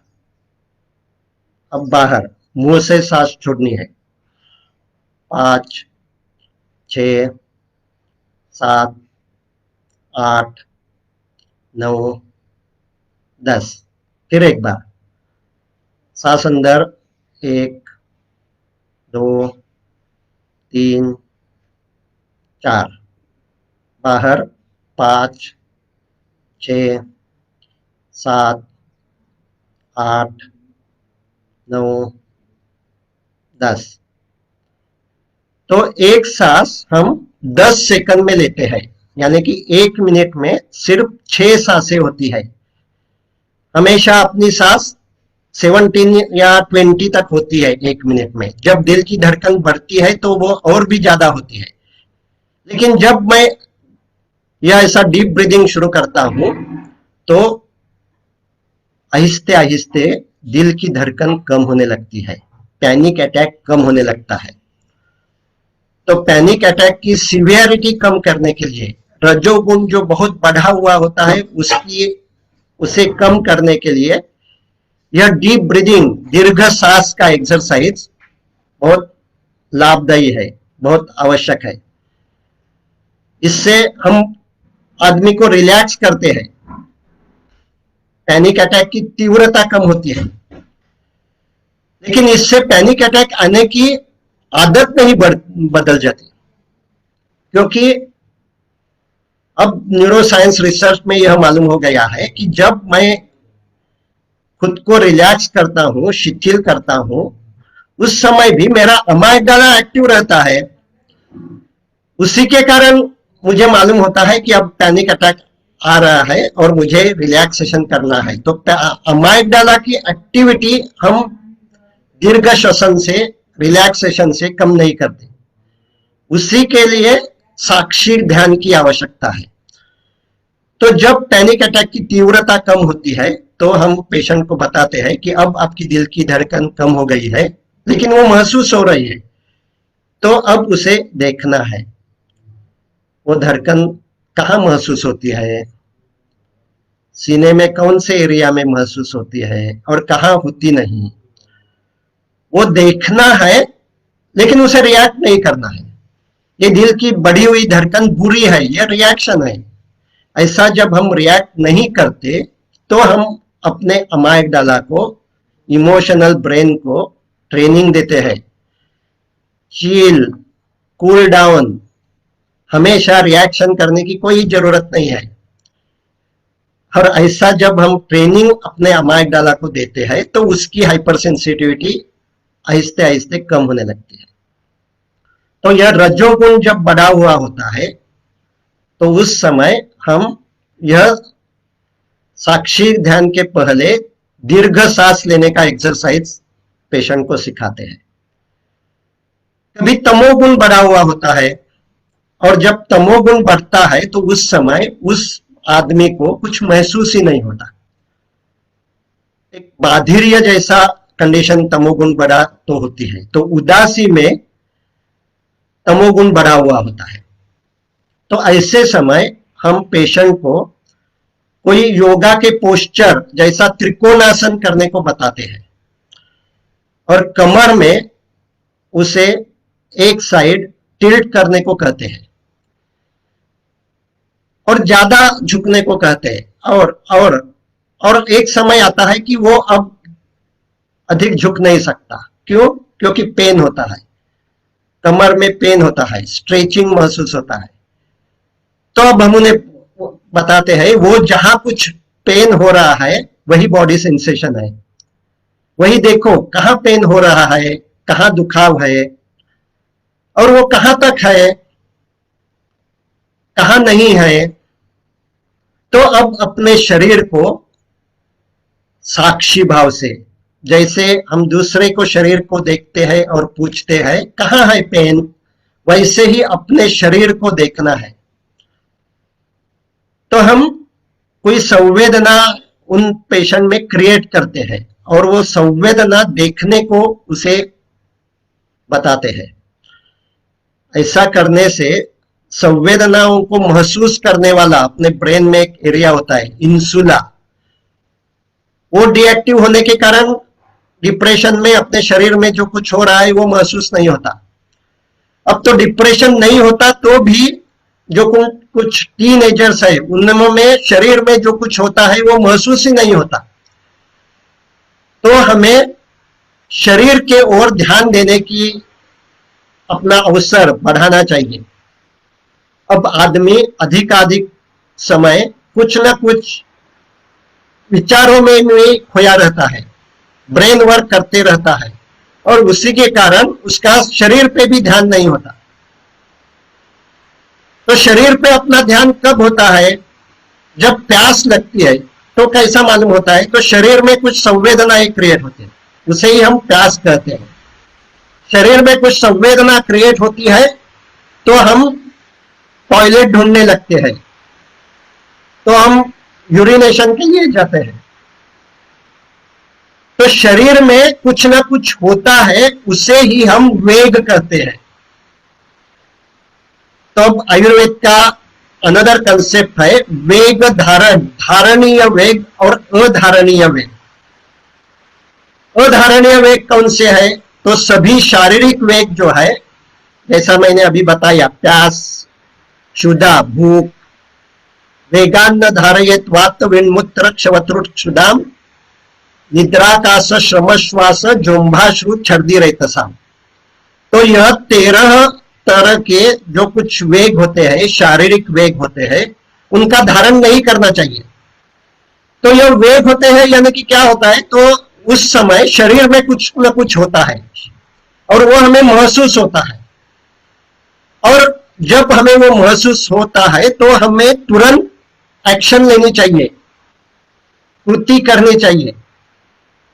अब बाहर मुंह से सांस छोड़नी है। 5 6 7 8 9 10। फिर एक बार सांस अंदर। 1 2 3 4। बाहर 5 6 7 8 9 10। तो एक सांस हम 10 सेकंड में लेते हैं, यानी कि 1 मिनट में सिर्फ 6 सांसें होती है। हमेशा अपनी सांस 17 या 20 तक होती है 1 मिनट में। जब दिल की धड़कन बढ़ती है तो वो और भी ज्यादा होती है। लेकिन जब मैं यह ऐसा डीप ब्रीदिंग शुरू करता हूं तो आहिस्ते आहिस्ते दिल की धड़कन कम होने लगती है, पैनिक अटैक कम होने लगता है। तो पैनिक अटैक की सीवियरिटी कम करने के लिए रजोगुण जो बहुत बढ़ा हुआ होता है उसे कम करने के लिए यह डीप ब्रीदिंग, दीर्घ सांस का एक्सरसाइज बहुत लाभदायी है, बहुत आवश्यक है। इससे हम आदमी को रिलैक्स करते हैं, पैनिक अटैक की तीव्रता कम होती है। लेकिन इससे पैनिक अटैक आने की आदत नहीं बदल जाती, क्योंकि अब न्यूरोसाइंस रिसर्च में यह मालूम हो गया है कि जब मैं खुद को रिलैक्स करता हूं, शिथिल करता हूं, उस समय भी मेरा अमाइगडाला एक्टिव रहता है। उसी के कारण मुझे मालूम होता है कि अब पैनिक अटैक आ रहा है और मुझे रिलैक्सेशन करना है। तो अमाइगडाला की एक्टिविटी हम दीर्घ श्वसन से, रिलैक्सेशन से कम नहीं करते। उसी के लिए साक्षी ध्यान की आवश्यकता है। तो जब पैनिक अटैक की तीव्रता कम होती है तो हम पेशेंट को बताते हैं कि अब आपकी दिल की धड़कन कम हो गई है, लेकिन वो महसूस हो रही है, तो अब उसे देखना है वो धड़कन कहाँ महसूस होती है, सीने में कौन से एरिया में महसूस होती है और कहाँ होती नहीं, वो देखना है। लेकिन उसे रिएक्ट नहीं करना है। ये दिल की बढ़ी हुई धड़कन बुरी है, ये रिएक्शन है। ऐसा जब हम रिएक्ट नहीं करते तो हम अपने अमाइगडाला को, इमोशनल ब्रेन को ट्रेनिंग देते हैं, चिल, कूल डाउन, हमेशा रिएक्शन करने की कोई जरूरत नहीं है। और ऐसा जब हम ट्रेनिंग अपने अमाइगडाला को देते हैं तो उसकी हाइपर सेंसिटिविटी आहिस्ते आहिस्ते कम होने लगती है। तो यह रजोगुण जब बढ़ा हुआ होता है तो उस समय हम यह साक्षी ध्यान के पहले दीर्घ सांस लेने का एक्सरसाइज पेशेंट को सिखाते हैं। कभी तमोगुण बढ़ा हुआ होता है और जब तमोगुण बढ़ता है तो उस समय उस आदमी को कुछ महसूस ही नहीं होता, एक बाधिर्य जैसा कंडीशन तमोगुण बढ़ा तो होती है। तो उदासी में तमोगुण बढ़ा हुआ होता है। तो ऐसे समय हम पेशेंट को कोई योगा के पोस्चर जैसा त्रिकोणासन करने को बताते हैं और कमर में उसे एक साइड टिल्ट करने को कहते हैं और ज्यादा झुकने को कहते हैं। और एक समय आता है कि वो अब अधिक झुक नहीं सकता। क्यों? क्योंकि पेन होता है, कमर में पेन होता है, स्ट्रेचिंग महसूस होता है। तो अब हम उन्हें बताते हैं वो जहां कुछ पेन हो रहा है वही बॉडी सेंसेशन है, वही देखो कहां पेन हो रहा है, कहां दुखाव है और वो कहां तक है, कहां नहीं है। तो अब अपने शरीर को साक्षी भाव से, जैसे हम दूसरे को शरीर को देखते हैं और पूछते हैं कहां है पेन, वैसे ही अपने शरीर को देखना है। तो हम कोई संवेदना उन पेशेंट में क्रिएट करते हैं और वो संवेदना देखने को उसे बताते हैं। ऐसा करने से संवेदनाओं को महसूस करने वाला अपने ब्रेन में एक एरिया होता है इंसुला, वो डीएक्टिव होने के कारण डिप्रेशन में अपने शरीर में जो कुछ हो रहा है वो महसूस नहीं होता। अब तो डिप्रेशन नहीं होता तो भी जो कुछ टीनेजर्स है उनमें शरीर में जो कुछ होता है वो महसूस ही नहीं होता। तो हमें शरीर के ओर ध्यान देने की अपना अवसर बढ़ाना चाहिए। अब आदमी अधिकाधिक समय कुछ न कुछ विचारों में भी खोया रहता है, ब्रेन वर्क करते रहता है और उसी के कारण उसका शरीर पे भी ध्यान नहीं होता। तो शरीर पे अपना ध्यान कब होता है? जब प्यास लगती है। तो कैसा मालूम होता है? तो शरीर में कुछ संवेदनाएं क्रिएट होती है, उसे ही हम प्यास कहते हैं। शरीर में कुछ संवेदना क्रिएट होती है तो हम टॉयलेट ढूंढने लगते हैं, तो हम यूरिनेशन के लिए जाते हैं। तो शरीर में कुछ ना कुछ होता है, उसे ही हम वेग कहते हैं। तो अब आयुर्वेद का अनदर कंसेप्ट है वेग धारण, धारणीय वेग और अधारणीय वेग। अधारणीय वेग कौन से है? तो सभी शारीरिक वेग जो है, जैसा मैंने अभी बताया, प्यास, क्षुधा, भूख, वेगान्न धारयेत वात विन्मुत्र क्षवत्रुट क्षुदाम निद्राकाश श्रमश्वास जोम्भाश्रु छर्दी रेतसाम। तो यह 13 तरह के जो कुछ वेग होते हैं, शारीरिक वेग होते हैं, उनका धारण नहीं करना चाहिए। तो यह वेग होते हैं यानी कि क्या होता है? तो उस समय शरीर में कुछ न कुछ होता है और वो हमें महसूस होता है, और जब हमें वो महसूस होता है तो हमें तुरंत एक्शन लेनी चाहिए, कृति करनी चाहिए,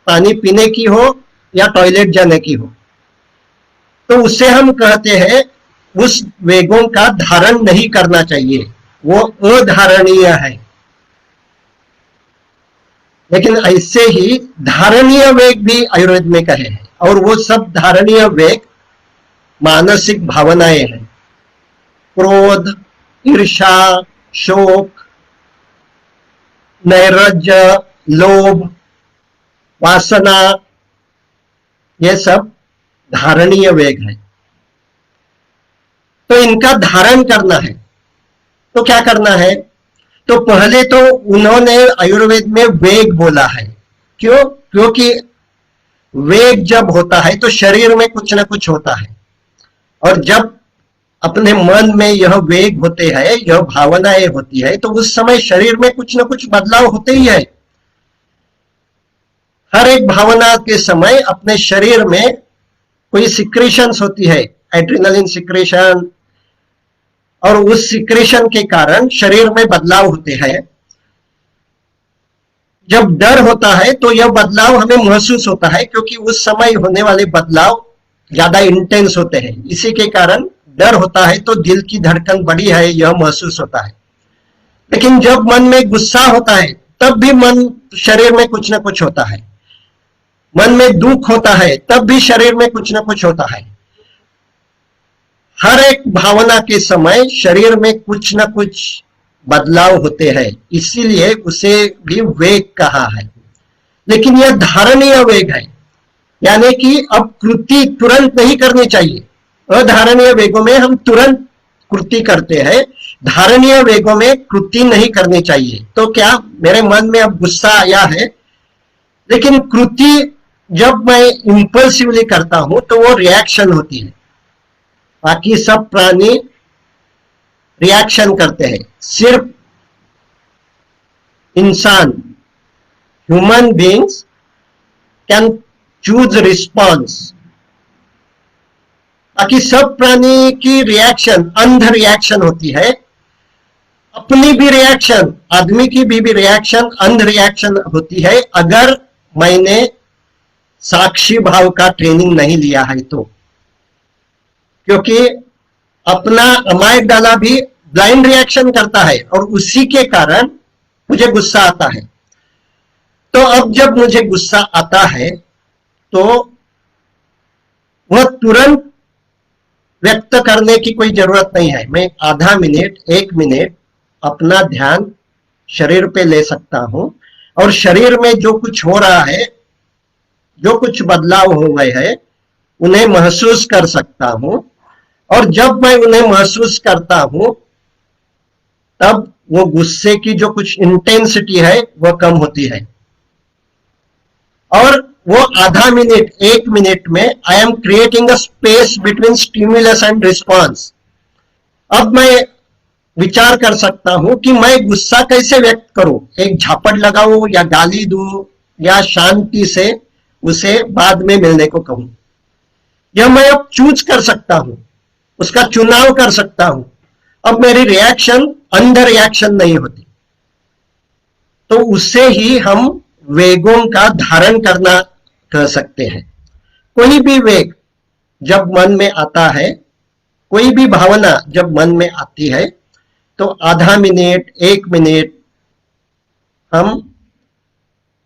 पानी पीने की हो या टॉयलेट जाने की हो। तो उसे हम कहते हैं उस वेगों का धारण नहीं करना चाहिए, वो अधारणीय है। लेकिन ऐसे ही धारणीय वेग भी आयुर्वेद में कहे हैं, और वो सब धारणीय वेग मानसिक भावनाएं हैं। क्रोध, ईर्ष्या, शोक, नैराज्य, लोभ, वासना, ये सब धारणीय वेग है। तो इनका धारण करना है तो क्या करना है? तो पहले तो उन्होंने आयुर्वेद में वेग बोला है। क्यों? क्योंकि वेग जब होता है तो शरीर में कुछ ना कुछ होता है, और जब अपने मन में यह वेग होते हैं, यह भावनाएं होती है, तो उस समय शरीर में कुछ ना कुछ बदलाव होते ही है। हर एक भावना के समय अपने शरीर में कोई सिक्रेशंस होती है, एड्रेनलिन सिक्रेशन, और उस सिक्रेशन के कारण शरीर में बदलाव होते हैं। जब डर होता है तो यह बदलाव हमें महसूस होता है, क्योंकि उस समय होने वाले बदलाव ज्यादा इंटेंस होते हैं। इसी के कारण डर होता है तो दिल की धड़कन बढ़ी है, यह महसूस होता है। लेकिन जब मन में गुस्सा होता है तब भी शरीर में कुछ ना कुछ होता है। मन में दुख होता है तब भी शरीर में कुछ ना कुछ होता है। हर एक भावना के समय शरीर में कुछ ना कुछ बदलाव होते हैं, इसीलिए उसे भी वेग कहा है। लेकिन यह धारणीय वेग है, यानी कि अब कृति तुरंत नहीं करनी चाहिए। अधारणीय वेगों में हम तुरंत कृति करते हैं, धारणीय वेगों में कृति नहीं करनी चाहिए। तो क्या मेरे मन में अब गुस्सा आया है, लेकिन कृति जब मैं इंपल्सिवली करता हूं तो वो रिएक्शन होती है। बाकी सब प्राणी रिएक्शन करते हैं, सिर्फ इंसान, human beings can choose response. बाकी सब प्राणी की रिएक्शन अंध रिएक्शन होती है। अपनी भी रिएक्शन, आदमी की भी रिएक्शन अंध रिएक्शन होती है, अगर मैंने साक्षी भाव का ट्रेनिंग नहीं लिया है तो। क्योंकि अपना अमायगडाला भी ब्लाइंड रिएक्शन करता है और उसी के कारण मुझे गुस्सा आता है। तो अब जब मुझे गुस्सा आता है तो वह तुरंत व्यक्त करने की कोई जरूरत नहीं है। मैं आधा मिनट 1 मिनट अपना ध्यान शरीर पे ले सकता हूं और शरीर में जो कुछ हो रहा है, जो कुछ बदलाव हो गए हैं, उन्हें महसूस कर सकता हूं। और जब मैं उन्हें महसूस करता हूं तब वो गुस्से की जो कुछ इंटेंसिटी है वह कम होती है। और वो आधा मिनट 1 मिनट में I am creating a space between stimulus and response. अब मैं विचार कर सकता हूं कि मैं गुस्सा कैसे व्यक्त करूं, एक झापड़ लगाऊं या गाली दूं या शांति से उसे बाद में मिलने को कहूं। यह मैं अब चूज कर सकता हूं, उसका चुनाव कर सकता हूं। अब मेरी रिएक्शन अंडर रिएक्शन नहीं होती। तो उससे ही हम वेगों का धारण करना कह सकते हैं। कोई भी वेग जब मन में आता है, कोई भी भावना जब मन में आती है, तो आधा मिनट 1 मिनट हम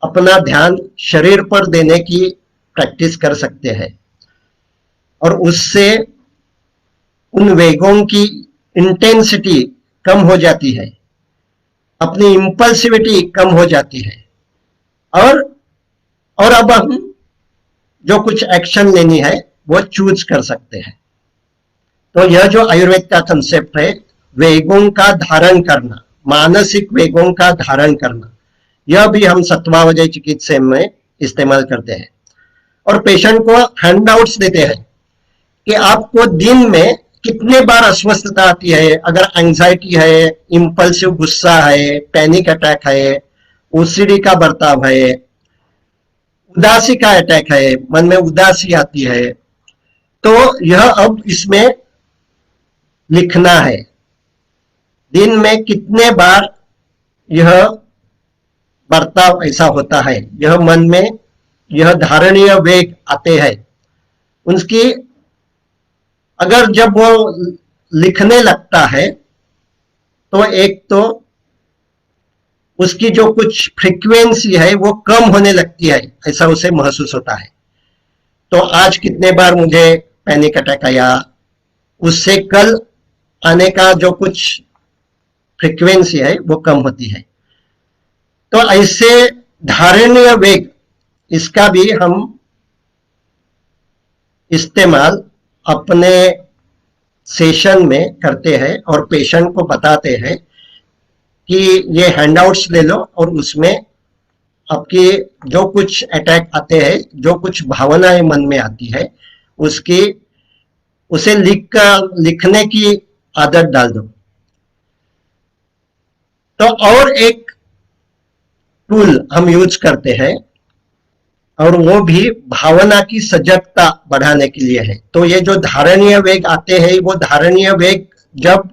अपना ध्यान शरीर पर देने की प्रैक्टिस कर सकते हैं और उससे उन वेगों की इंटेंसिटी कम हो जाती है, अपनी इंपल्सिविटी कम हो जाती है और अब हम जो कुछ एक्शन लेनी है वो चूज कर सकते हैं। तो यह जो आयुर्वेद का कंसेप्ट है, वेगों का धारण करना, मानसिक वेगों का धारण करना, यह भी हम सत्वावजय चिकित्सा में इस्तेमाल करते हैं। और पेशेंट को हैंडआउट्स देते हैं कि आपको दिन में कितने बार अस्वस्थता आती है, अगर एंजाइटी है, इंपल्सिव गुस्सा है, पैनिक अटैक है, ओसीडी का बर्ताव है, उदासी का अटैक है, मन में उदासी आती है, तो यह अब इसमें लिखना है। दिन में कितने बार यह बर्ताव ऐसा होता है, यह मन में यह धारणीय वेग आते हैं, उनकी अगर जब वो लिखने लगता है तो एक तो उसकी जो कुछ फ्रीक्वेंसी है वो कम होने लगती है, ऐसा उसे महसूस होता है। तो आज कितने बार मुझे पैनिक अटैक आया, उससे कल आने का जो कुछ फ्रीक्वेंसी है वो कम होती है। तो ऐसे धारणीय वेग, इसका भी हम इस्तेमाल अपने सेशन में करते हैं और पेशेंट को बताते हैं कि ये हैंडआउट्स ले लो और उसमें आपकी जो कुछ अटैक आते हैं, जो कुछ भावनाएं मन में आती है, उसे लिखने की आदत डाल दो। तो और एक टूल हम यूज करते हैं और वो भी भावना की सजगता बढ़ाने के लिए है। तो ये जो धारणीय वेग आते हैं, वो धारणीय वेग जब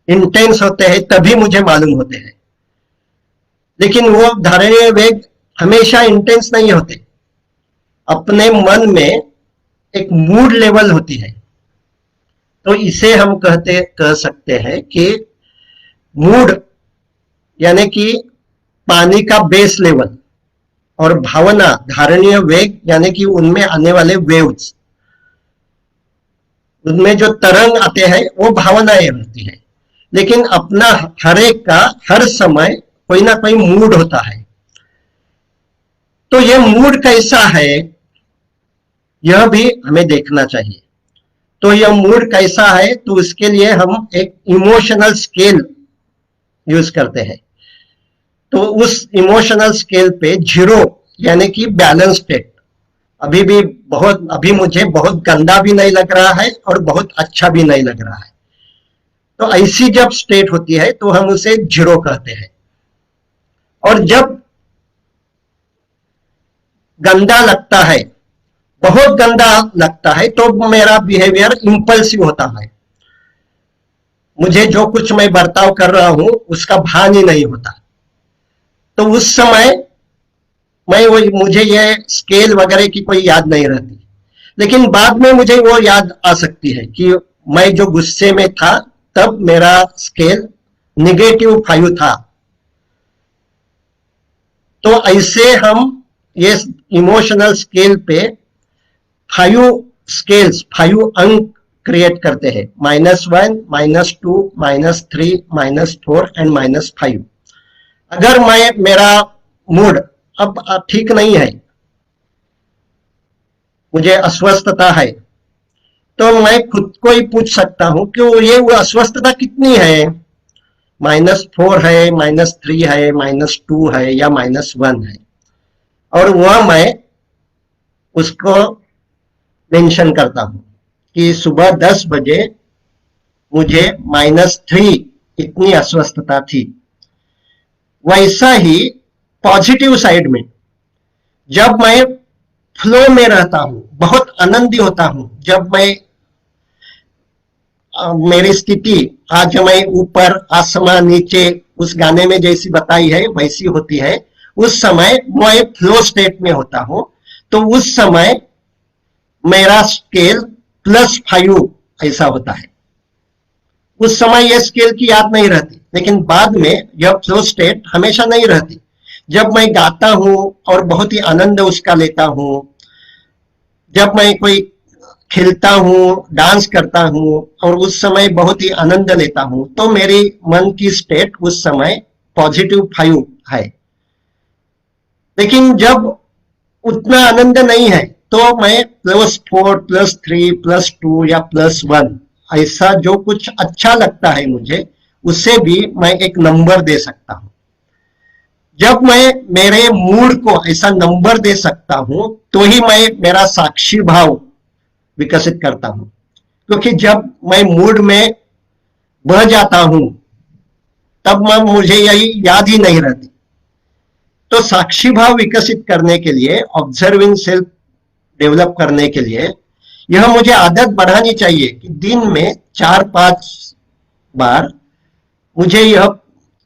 इंटेंस होते हैं तभी मुझे मालूम होते हैं, लेकिन वो धारणीय वेग हमेशा इंटेंस नहीं होते। अपने मन में एक मूड लेवल होती है, तो इसे हम कह सकते हैं कि मूड यानी कि पानी का बेस लेवल, और भावना धारणीय वेग यानी कि उनमें आने वाले वेव्स, उनमें जो तरंग आते हैं वो भावनाएं होती है। लेकिन अपना हर एक का हर समय कोई ना कोई मूड होता है। तो ये मूड कैसा है यह भी हमें देखना चाहिए। तो यह मूड कैसा है, तो उसके लिए हम एक इमोशनल स्केल यूज करते हैं। तो उस इमोशनल स्केल पे 0 यानी कि बैलेंस स्टेट, अभी मुझे बहुत गंदा भी नहीं लग रहा है और बहुत अच्छा भी नहीं लग रहा है, तो ऐसी जब स्टेट होती है तो हम उसे 0 कहते हैं। और जब गंदा लगता है, बहुत गंदा लगता है, तो मेरा बिहेवियर इंपल्सिव होता है, मुझे जो कुछ मैं बर्ताव कर रहा हूं उसका भान ही नहीं होता। तो उस समय मुझे ये स्केल वगैरह की कोई याद नहीं रहती, लेकिन बाद में मुझे वो याद आ सकती है कि मैं जो गुस्से में था तब मेरा स्केल -5 था। तो ऐसे हम ये इमोशनल स्केल पे 5 अंक क्रिएट करते हैं, -1, -2, -3, -4 एंड -5। अगर मेरा मूड अब ठीक नहीं है, मुझे अस्वस्थता है, तो मैं खुद को ही पूछ सकता हूं कि वो अस्वस्थता कितनी है, -4 है, -3 है, -2 है या -1 है, और वह मैं उसको मेंशन करता हूं कि सुबह 10 बजे मुझे -3 इतनी अस्वस्थता थी। वैसा ही पॉजिटिव साइड में जब मैं फ्लो में रहता हूं, बहुत आनंदी होता हूं, जब मैं मेरी स्थिति आज मैं ऊपर आसमान नीचे उस गाने में जैसी बताई है वैसी होती है, उस समय मैं फ्लो स्टेट में होता हूं, तो उस समय मेरा स्केल +5 ऐसा होता है। उस समय यह स्केल की याद नहीं रहती, लेकिन बाद में यह फ्लो स्टेट हमेशा नहीं रहती। जब मैं गाता हूं और बहुत ही आनंद उसका लेता हूं, जब मैं कोई खेलता हूं, डांस करता हूं और उस समय बहुत ही आनंद लेता हूं, तो मेरी मन की स्टेट उस समय +5 है। लेकिन जब उतना आनंद नहीं है, तो मैं +4, +3, +2 या +1 ऐसा जो कुछ अच्छा लगता है मुझे, उससे भी मैं एक नंबर दे सकता हूं। जब मैं मेरे मूड को ऐसा नंबर दे सकता हूं, तो ही मैं मेरा साक्षी भाव विकसित करता हूं। क्योंकि जब मैं मूड में बह जाता हूं, तब मुझे यही याद ही नहीं रहती। तो साक्षी भाव विकसित करने के लिए, ऑब्जर्विंग सेल्फ डेवलप करने के लिए, यह मुझे आदत बढ़ानी चाहिए कि दिन में 4-5 बार मुझे यह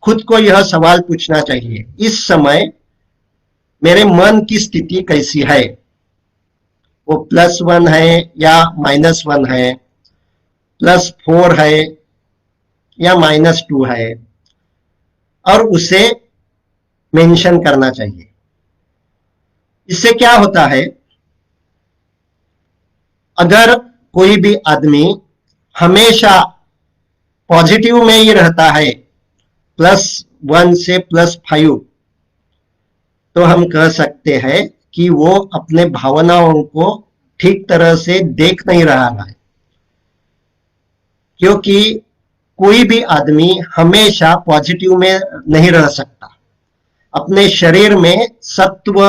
खुद को यह सवाल पूछना चाहिए, इस समय मेरे मन की स्थिति कैसी है, वो +1 है या -1 है, +4 है या -2 है, और उसे मेंशन करना चाहिए। इससे क्या होता है, अगर कोई भी आदमी हमेशा पॉजिटिव में ही रहता है, +1 से +5, तो हम कह सकते हैं कि वो अपने भावनाओं को ठीक तरह से देख नहीं रहा है। क्योंकि कोई भी आदमी हमेशा पॉजिटिव में नहीं रह सकता। अपने शरीर में सत्व,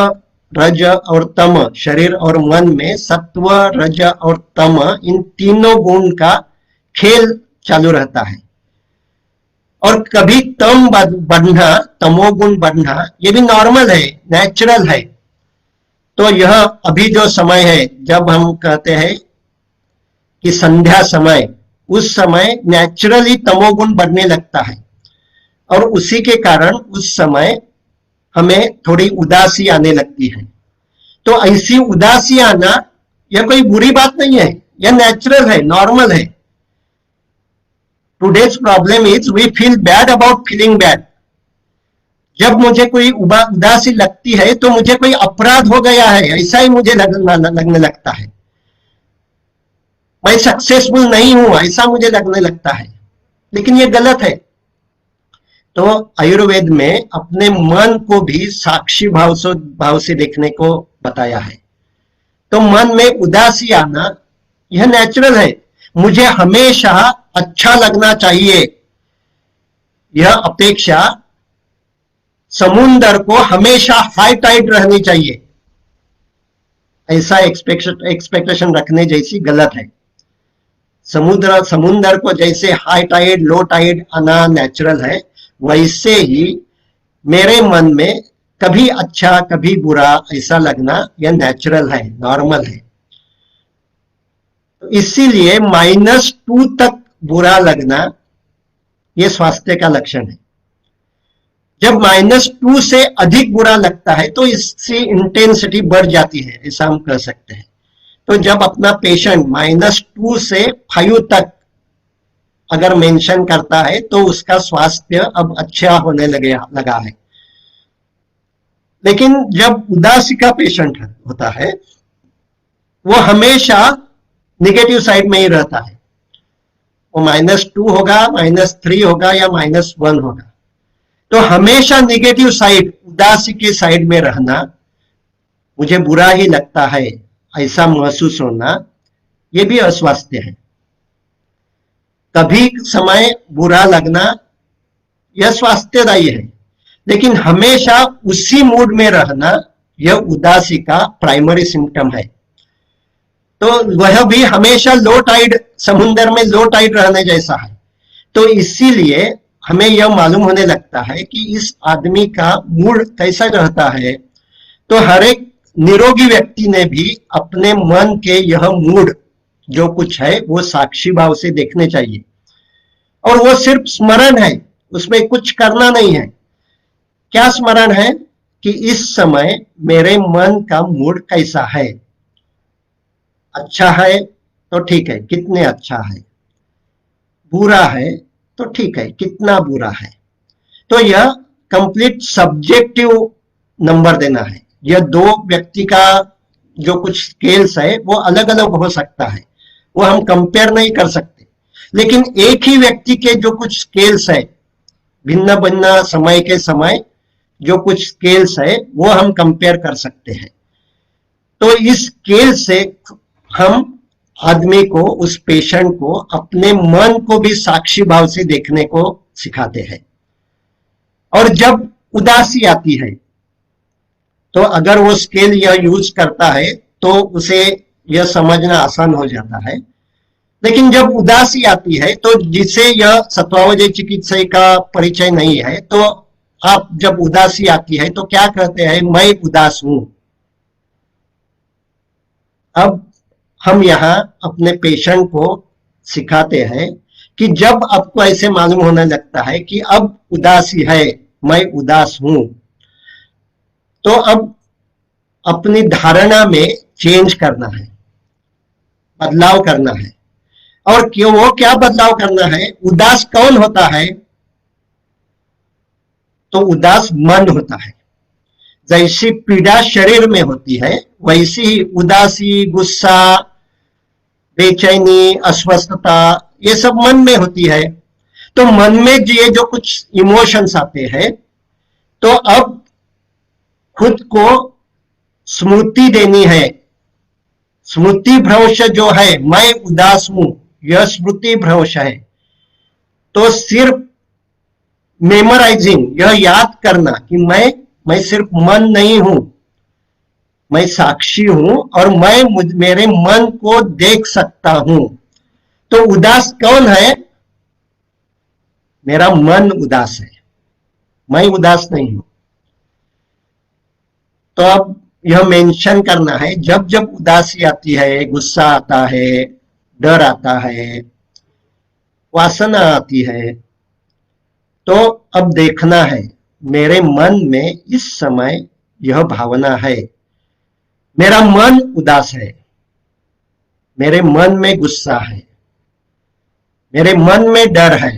रज और तम, शरीर और मन में सत्व, रज और तम, इन तीनों गुण का खेल चालू रहता है। और कभी तम बढ़ना, तमोगुण बढ़ना, ये भी नॉर्मल है, नेचुरल है। तो यह अभी जो समय है, जब हम कहते हैं कि संध्या समय, उस समय नेचुरली तमोगुण बढ़ने लगता है, और उसी के कारण उस समय हमें थोड़ी उदासी आने लगती है। तो ऐसी उदासी आना यह कोई बुरी बात नहीं है, यह नेचुरल है, नॉर्मल है। Today's problem is we feel bad about feeling bad. जब मुझे कोई उदासी लगती है, तो मुझे कोई अपराध हो गया है ऐसा ही मुझे लगने लगता है। मैं सक्सेसफुल नहीं हूं ऐसा मुझे लगने लगता है, लेकिन ये गलत है। तो आयुर्वेद में अपने मन को भी साक्षी भाव से देखने को बताया है। तो मन में उदासी आना यह नेचुरल है। मुझे हमेशा अच्छा लगना चाहिए, यह अपेक्षा समुंदर को हमेशा हाई टाइड रहनी चाहिए, ऐसा एक्सपेक्टेशन रखने जैसी गलत है। समुंदर को जैसे हाई टाइड, लो टाइड आना नेचुरल है, वैसे ही मेरे मन में कभी अच्छा कभी बुरा ऐसा लगना यह नेचुरल है, नॉर्मल है। तो इसीलिए -2 तक बुरा लगना यह स्वास्थ्य का लक्षण है। जब -2 से अधिक बुरा लगता है, तो इसकी इंटेंसिटी बढ़ जाती है, ऐसा हम कह सकते हैं। तो जब अपना पेशेंट -2 से 5 तक अगर मेंशन करता है, तो उसका स्वास्थ्य अब अच्छा होने लगा है। लेकिन जब उदासी का पेशेंट होता है, वो हमेशा नेगेटिव साइड में ही रहता है। वो -2 होगा, -3 होगा या -1 होगा। तो हमेशा नेगेटिव साइड, उदासी के साइड में रहना, मुझे बुरा ही लगता है ऐसा महसूस होना, ये भी अस्वास्थ्य है। कभी समय बुरा लगना यह स्वास्थ्यदायी है, लेकिन हमेशा उसी मूड में रहना यह उदासी का प्राइमरी सिम्टम है। तो वह भी हमेशा लो टाइड, समुद्र में लो टाइड रहने जैसा है। तो इसीलिए हमें यह मालूम होने लगता है कि इस आदमी का मूड कैसा रहता है। तो हर एक निरोगी व्यक्ति ने भी अपने मन के यह मूड जो कुछ है वो साक्षी भाव से देखने चाहिए, और वो सिर्फ स्मरण है, उसमें कुछ करना नहीं है। क्या स्मरण है कि इस समय मेरे मन का मूड कैसा है, अच्छा है तो ठीक है, कितने अच्छा है, बुरा है तो ठीक है, कितना बुरा है। तो यह कंप्लीट सब्जेक्टिव नंबर देना है। यह दो व्यक्ति का जो कुछ स्केल्स है वो अलग अलग हो सकता है, वो हम कंपेयर नहीं कर सकते, लेकिन एक ही व्यक्ति के जो कुछ स्केल्स है, भिन्न भिन्न समय के समय जो कुछ स्केल्स है वो हम कंपेयर कर सकते हैं। तो इस स्केल से हम आदमी को, उस पेशेंट को अपने मन को भी साक्षी भाव से देखने को सिखाते हैं। और जब उदासी आती है तो अगर वो स्केल यह यूज करता है तो उसे यह समझना आसान हो जाता है। लेकिन जब उदासी आती है तो जिसे यह सत्वावजय चिकित्सा का परिचय नहीं है, तो आप जब उदासी आती है तो क्या कहते हैं, मैं उदास हूं। अब हम यहाँ अपने पेशेंट को सिखाते हैं कि जब आपको ऐसे मालूम होने लगता है कि अब उदासी है, मैं उदास हूं, तो अब अपनी धारणा में चेंज करना है, बदलाव करना है। और क्यों, वो क्या बदलाव करना है, उदास कौन होता है, तो उदास मन होता है। जैसी पीड़ा शरीर में होती है वैसी ही उदासी, गुस्सा, बेचैनी, अस्वस्थता ये सब मन में होती है। तो मन में ये जो कुछ इमोशंस आते हैं, तो अब खुद को स्मृति देनी है। स्मृति भ्रंश जो है, मैं उदास हूं, यह स्मृति भ्रंश है। तो सिर्फ मेमोराइजिंग, यह याद करना कि मैं सिर्फ मन नहीं हूं, मैं साक्षी हूं और मैं मेरे मन को देख सकता हूं। तो उदास कौन है, मेरा मन उदास है, मैं उदास नहीं हूं। तो अब यह मेंशन करना है, जब जब उदासी आती है, गुस्सा आता है, डर आता है, वासना आती है, तो अब देखना है मेरे मन में इस समय यह भावना है, मेरा मन उदास है, मेरे मन में गुस्सा है, मेरे मन में डर है।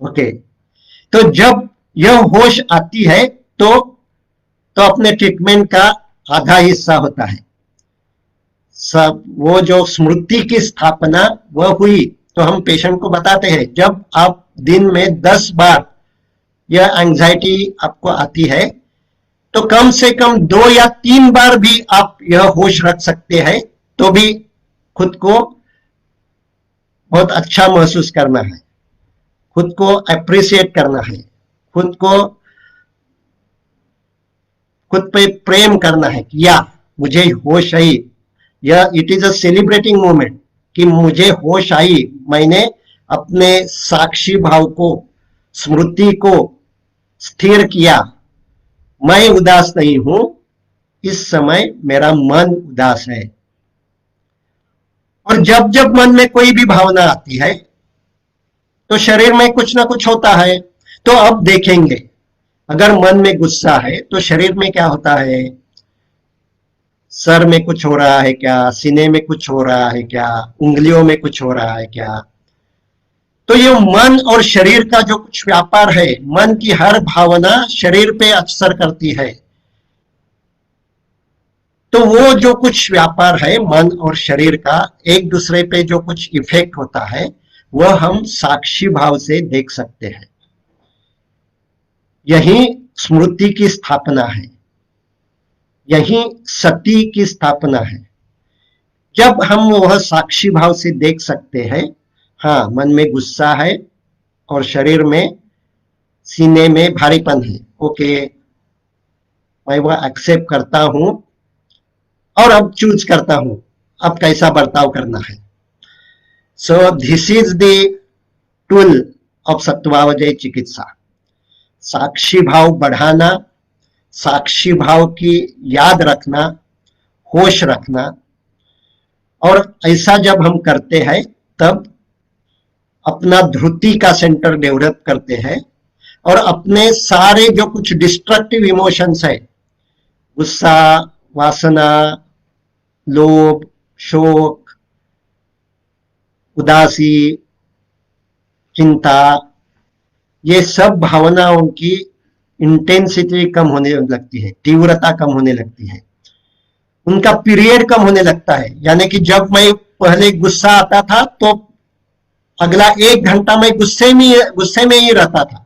ओके, तो जब यह होश आती है तो अपने ट्रीटमेंट का आधा हिस्सा होता है। सब वो जो स्मृति की स्थापना वह हुई, तो हम पेशेंट को बताते हैं जब आप दिन में 10 बार यह एंजाइटी आपको आती है, तो कम से कम 2 या 3 बार भी आप यह होश रख सकते हैं, तो भी खुद को बहुत अच्छा महसूस करना है, खुद को अप्रिशिएट करना है, खुद पे प्रेम करना है कि या मुझे होश आई। यह it is a celebrating moment कि मुझे होश आई, मैंने अपने साक्षी भाव को, स्मृति को स्थिर किया, मैं उदास नहीं हूं, इस समय मेरा मन उदास है। और जब जब मन में कोई भी भावना आती है तो शरीर में कुछ ना कुछ होता है। तो अब देखेंगे, अगर मन में गुस्सा है तो शरीर में क्या होता है, सर में कुछ हो रहा है क्या, सीने में कुछ हो रहा है क्या, उंगलियों में कुछ हो रहा है क्या। तो ये मन और शरीर का जो कुछ व्यापार है, मन की हर भावना शरीर पे असर करती है। तो वो जो कुछ व्यापार है मन और शरीर का एक दूसरे पे जो कुछ इफेक्ट होता है वह हम साक्षी भाव से देख सकते हैं। यही स्मृति की स्थापना है, यही सती की स्थापना है। जब हम वह साक्षी भाव से देख सकते हैं, हाँ मन में गुस्सा है और शरीर में सीने में भारीपन है, ओके मैं वह एक्सेप्ट करता हूं और अब चूज करता हूं अब कैसा बर्ताव करना है। So this is the tool of सत्वावजय चिकित्सा। साक्षी भाव बढ़ाना, साक्षी भाव की याद रखना, होश रखना, और ऐसा जब हम करते हैं तब अपना धृति का सेंटर डेवलप करते हैं और अपने सारे जो कुछ डिस्ट्रक्टिव इमोशंस है, गुस्सा, वासना, लोभ, शोक, उदासी, चिंता, ये सब भावनाओं की इंटेंसिटी कम होने लगती है, तीव्रता कम होने लगती है, उनका पीरियड कम होने लगता है। यानी कि जब मैं पहले गुस्सा आता था तो अगला 1 घंटा मैं गुस्से में ही रहता था,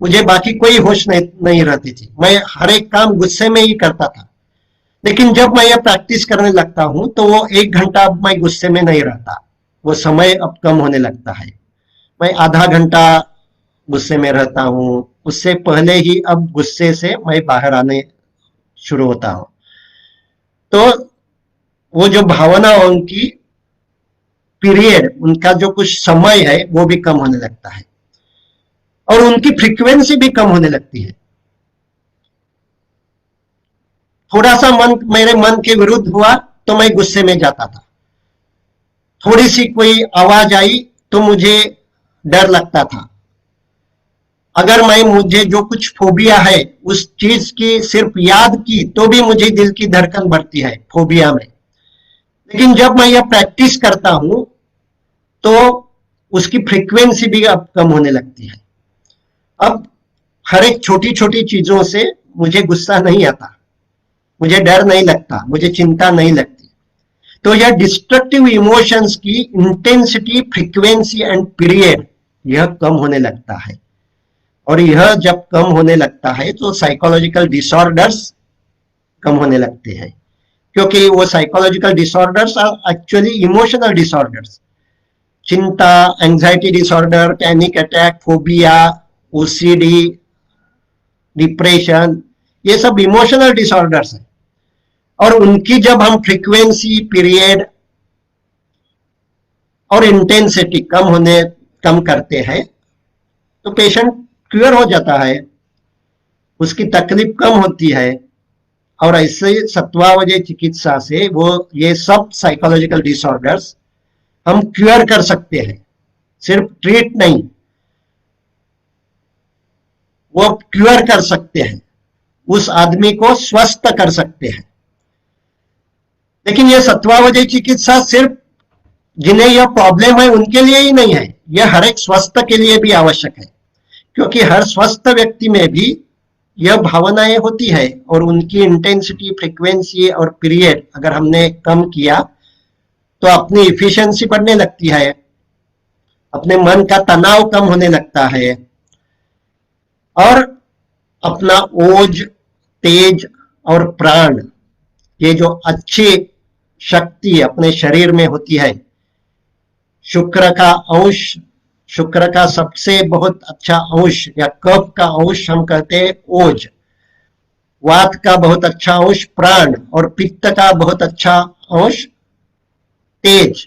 मुझे बाकी कोई होश नहीं रहती थी, मैं हर एक काम गुस्से में ही करता था। लेकिन जब मैं यह प्रैक्टिस करने लगता हूं तो वो 1 घंटा अब मैं गुस्से में नहीं रहता, वो समय अब कम होने लगता है, मैं आधा घंटा गुस्से में रहता हूं, उससे पहले ही अब गुस्से से मैं बाहर आने शुरू होता हूं। तो वो जो भावनाओं की पीरियड, उनका जो कुछ समय है वो भी कम होने लगता है और उनकी फ्रीक्वेंसी भी कम होने लगती है। थोड़ा सा मेरे मन के विरुद्ध हुआ तो मैं गुस्से में जाता था, थोड़ी सी कोई आवाज आई तो मुझे डर लगता था, अगर मुझे जो कुछ फोबिया है उस चीज की सिर्फ याद की तो भी मुझे दिल की धड़कन बढ़ती है फोबिया में। लेकिन जब मैं यह प्रैक्टिस करता हूं तो उसकी फ्रीक्वेंसी भी अब कम होने लगती है। अब हर एक छोटी छोटी चीजों से मुझे गुस्सा नहीं आता, मुझे डर नहीं लगता, मुझे चिंता नहीं लगती। तो यह डिस्ट्रक्टिव इमोशंस की इंटेंसिटी, फ्रीक्वेंसी एंड पीरियड यह कम होने लगता है। और यह जब कम होने लगता है तो साइकोलॉजिकल डिसऑर्डर्स कम होने लगते हैं, क्योंकि वो psychological disorders are actually emotional disorders. चिंता, anxiety disorder, panic attack, phobia, OCD, depression, ये सब इमोशनल डिसऑर्डर्स हैं। और उनकी जब हम फ्रीक्वेंसी, पीरियड और इंटेंसिटी कम करते हैं तो पेशेंट क्लियर हो जाता है, उसकी तकलीफ कम होती है। और ऐसे सत्वावजय चिकित्सा से वो ये सब साइकोलॉजिकल डिसऑर्डर्स हम क्योर कर सकते हैं, सिर्फ ट्रीट नहीं, वो क्योर कर सकते हैं, उस आदमी को स्वस्थ कर सकते हैं। लेकिन यह सत्वावजय चिकित्सा सिर्फ जिन्हें यह प्रॉब्लम है उनके लिए ही नहीं है, यह हर एक स्वस्थ के लिए भी आवश्यक है, क्योंकि हर स्वस्थ व्यक्ति में भी यह भावनाएं होती है और उनकी इंटेंसिटी, फ्रीक्वेंसी और पीरियड अगर हमने कम किया तो अपनी इफिशिएंसी बढ़ने लगती है, अपने मन का तनाव कम होने लगता है और अपना ओज, तेज और प्राण, ये जो अच्छी शक्ति अपने शरीर में होती है, शुक्र का अंश, शुक्र का सबसे बहुत अच्छा अंश या कफ का अंश हम कहते हैं ओज, वात का बहुत अच्छा अंश प्राण और पित्त का बहुत अच्छा अंश तेज,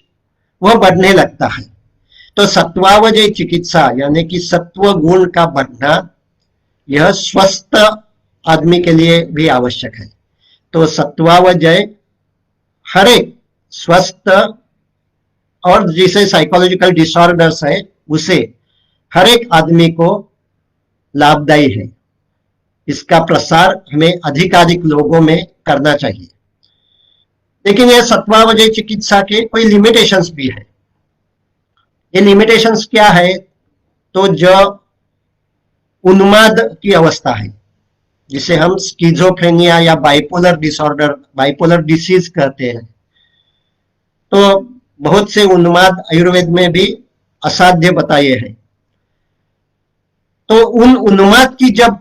वह बढ़ने लगता है। तो सत्वावजय चिकित्सा यानी कि सत्व गुण का बढ़ना यह स्वस्थ आदमी के लिए भी आवश्यक है। तो सत्वावजय हर एक स्वस्थ और जिसे साइकोलॉजिकल डिसऑर्डर्स है उसे हर एक आदमी को लाभदायी है। इसका प्रसार हमें अधिकाधिक लोगों में करना चाहिए। लेकिन यह सत्वावजय चिकित्सा के कोई लिमिटेशंस भी है। ये लिमिटेशंस क्या है? तो जो उन्माद की अवस्था है, जिसे हम स्किज़ोफ्रेनिया या बाइपोलर डिसऑर्डर, बाइपोलर डिसीज कहते हैं। तो बहुत से उन्माद आयुर्वेद में भी असाध्य बताए हैं। तो उन उन्माद की जब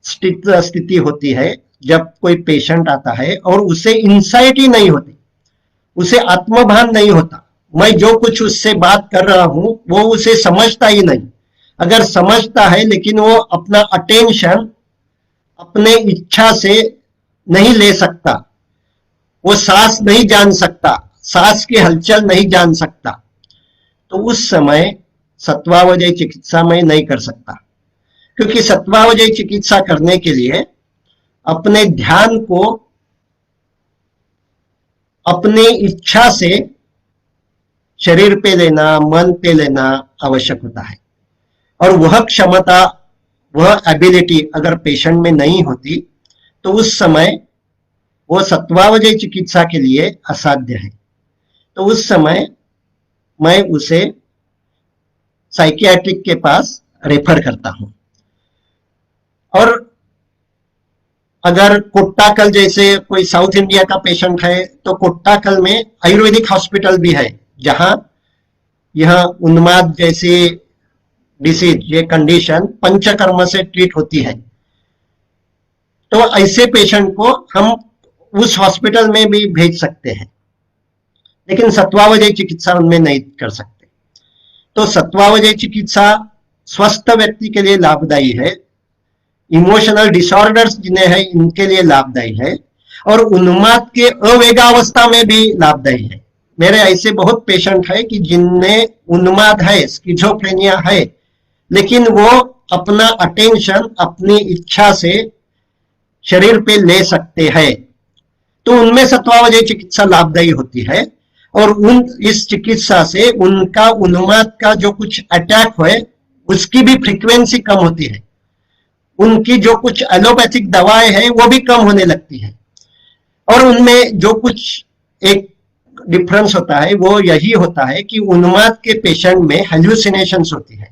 स्थिति होती है, जब कोई पेशेंट आता है और उसे इंसाइटी नहीं होती, उसे आत्मभान नहीं होता, मैं जो कुछ उससे बात कर रहा हूं वो उसे समझता ही नहीं। अगर समझता है लेकिन वो अपना अटेंशन अपने इच्छा से नहीं ले सकता, वो सांस नहीं जान सकता, सांस की हलचल नहीं जान सकता, तो उस समय सत्वावजय चिकित्सा में नहीं कर सकता। क्योंकि सत्वावजय चिकित्सा करने के लिए अपने ध्यान को अपनी इच्छा से शरीर पे लेना, मन पे लेना आवश्यक होता है। और वह क्षमता, वह एबिलिटी अगर पेशेंट में नहीं होती तो उस समय वो सत्वावजय चिकित्सा के लिए असाध्य है। तो उस समय मैं उसे साइकियाट्रिक के पास रेफर करता हूं। और अगर कोट्टाकल जैसे कोई साउथ इंडिया का पेशेंट है तो कोट्टाकल में आयुर्वेदिक हॉस्पिटल भी है, जहां यह उन्माद जैसी डिसीज, ये कंडीशन पंचकर्म से ट्रीट होती है। तो ऐसे पेशेंट को हम उस हॉस्पिटल में भी भेज सकते हैं, लेकिन सत्वावजय चिकित्सा उनमें नहीं कर सकते। तो सत्वावजय चिकित्सा स्वस्थ व्यक्ति के लिए लाभदायी है, इमोशनल डिसऑर्डर्स जिन्हें है इनके लिए लाभदायी है, और उन्माद के अवेगावस्था में भी लाभदायी है। मेरे ऐसे बहुत पेशेंट है कि जिनमें उन्माद है, स्किज़ोफ्रेनिया है, लेकिन वो अपना अटेंशन अपनी इच्छा से शरीर पे ले सकते हैं, तो उनमें सत्वावजय चिकित्सा लाभदायी होती है। और इस चिकित्सा से उनका उन्माद का जो कुछ अटैक है उसकी भी फ्रीक्वेंसी कम होती है, उनकी जो कुछ एलोपैथिक दवाएं हैं वो भी कम होने लगती है। और उनमें जो कुछ एक डिफरेंस होता है वो यही होता है कि उन्माद के पेशेंट में हेल्यूसिनेशंस होती है,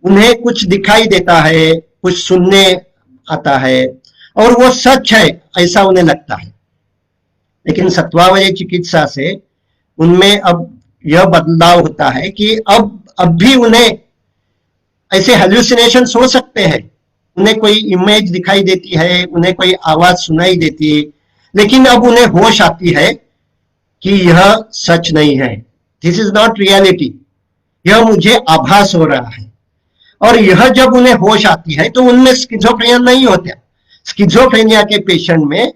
उन्हें कुछ दिखाई देता है, कुछ सुनने आता है और वो सच है ऐसा उन्हें लगता है। लेकिन सत्वावजय चिकित्सा से उनमें अब यह बदलाव होता है कि अब भी उन्हें ऐसे हेल्यूसिनेशंस हो सकते हैं, उन्हें कोई इमेज दिखाई देती है, उन्हें कोई आवाज सुनाई देती है, लेकिन अब उन्हें होश आती है कि यह सच नहीं है, दिस इज नॉट रियलिटी, यह मुझे आभास हो रहा है। और यह जब उन्हें होश आती है तो उनमें स्किज़ोफ्रेनिया नहीं होता। स्किज़ोफ्रेनिया के पेशेंट में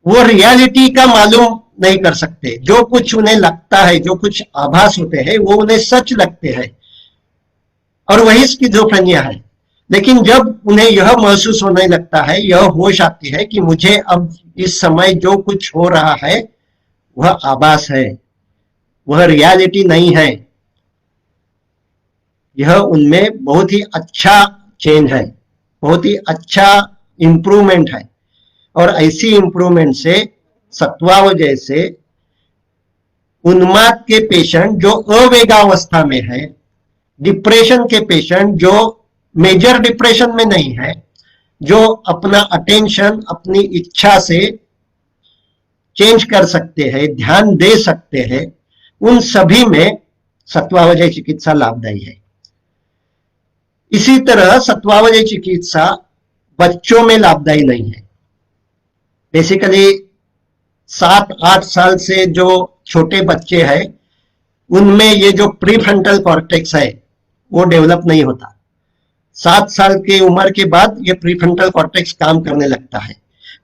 वो रियलिटी का मालूम नहीं कर सकते, जो कुछ उन्हें लगता है, जो कुछ आभास होते हैं वो उन्हें सच लगते हैं, और वही स्किज़ोफ्रेनिया है। लेकिन जब उन्हें यह महसूस होने लगता है, यह होश आती है कि मुझे अब इस समय जो कुछ हो रहा है वह आभास है, वह रियलिटी नहीं है, यह उनमें बहुत ही अच्छा चेंज है, बहुत ही अच्छा इंप्रूवमेंट है। और ऐसी इंप्रूवमेंट से सत्वावजय से उन्माद के पेशेंट जो अवेगावस्था में है, डिप्रेशन के पेशेंट जो मेजर डिप्रेशन में नहीं है, जो अपना अटेंशन अपनी इच्छा से चेंज कर सकते हैं, ध्यान दे सकते हैं, उन सभी में सत्वावजय चिकित्सा लाभदायी है। इसी तरह सत्वावजय चिकित्सा बच्चों में लाभदायी नहीं है। बेसिकली 7-8 साल से जो छोटे बच्चे हैं उनमें ये जो प्रीफ्रंटल कॉर्टेक्स है वो डेवलप नहीं होता। 7 साल की उम्र के बाद ये प्रीफ्रंटल कॉर्टेक्स काम करने लगता है,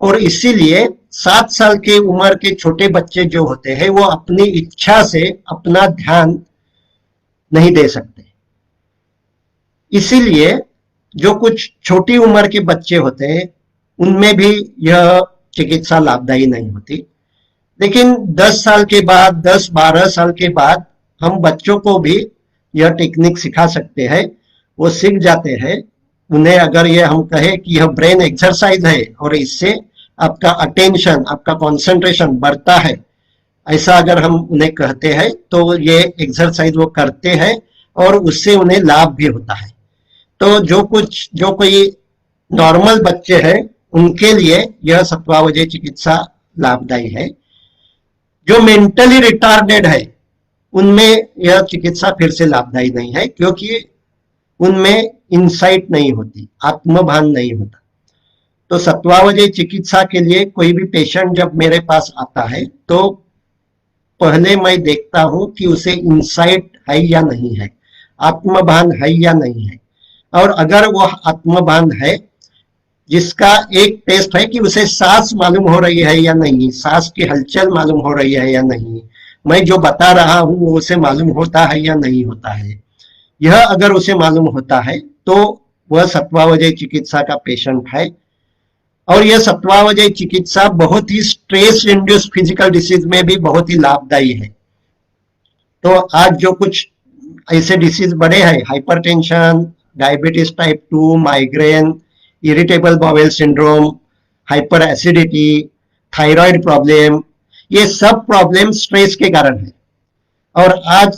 और इसीलिए 7 साल की उम्र के छोटे बच्चे जो होते हैं वो अपनी इच्छा से अपना ध्यान नहीं दे सकते। इसीलिए जो कुछ छोटी उम्र के बच्चे होते हैं उनमें भी यह चिकित्सा लाभदायी नहीं होती। लेकिन 10 साल के बाद, 10-12 साल के बाद हम बच्चों को भी यह टेक्निक सिखा सकते हैं, वो सीख जाते हैं। उन्हें अगर ये हम कहें कि यह ब्रेन एक्सरसाइज है और इससे आपका अटेंशन, आपका कंसंट्रेशन बढ़ता है, ऐसा अगर हम उन्हें कहते हैं तो ये एक्सरसाइज वो करते हैं और उससे उन्हें लाभ भी होता है। तो जो कोई नॉर्मल बच्चे हैं उनके लिए यह सत्वावजय चिकित्सा लाभदायी है। जो मेंटली रिटार्डेड है उनमें यह चिकित्सा फिर से लाभदायी नहीं है, क्योंकि उनमें इंसाइट नहीं होती, आत्मभान नहीं होता। तो सत्वावजय चिकित्सा के लिए कोई भी पेशेंट जब मेरे पास आता है तो पहले मैं देखता हूं कि उसे इंसाइट है या नहीं है, आत्मभान है या नहीं है। और अगर वह आत्मभान है, जिसका एक टेस्ट है कि उसे सांस मालूम हो रही है या नहीं, सांस की हलचल मालूम हो रही है या नहीं, मैं जो बता रहा हूं वो उसे मालूम होता है या नहीं होता है, यह अगर उसे मालूम होता है तो वह सत्वावजय चिकित्सा का पेशेंट है। और यह सत्वावजय चिकित्सा बहुत ही स्ट्रेस इंड्यूस फिजिकल डिसीज में भी बहुत ही लाभदायी है। तो आज जो कुछ ऐसे डिसीज बड़े हैं, hypertension, diabetes type 2, migraine, irritable bowel syndrome, hyper acidity, thyroid problem, ये सब प्रॉब्लम स्ट्रेस के कारण है। और आज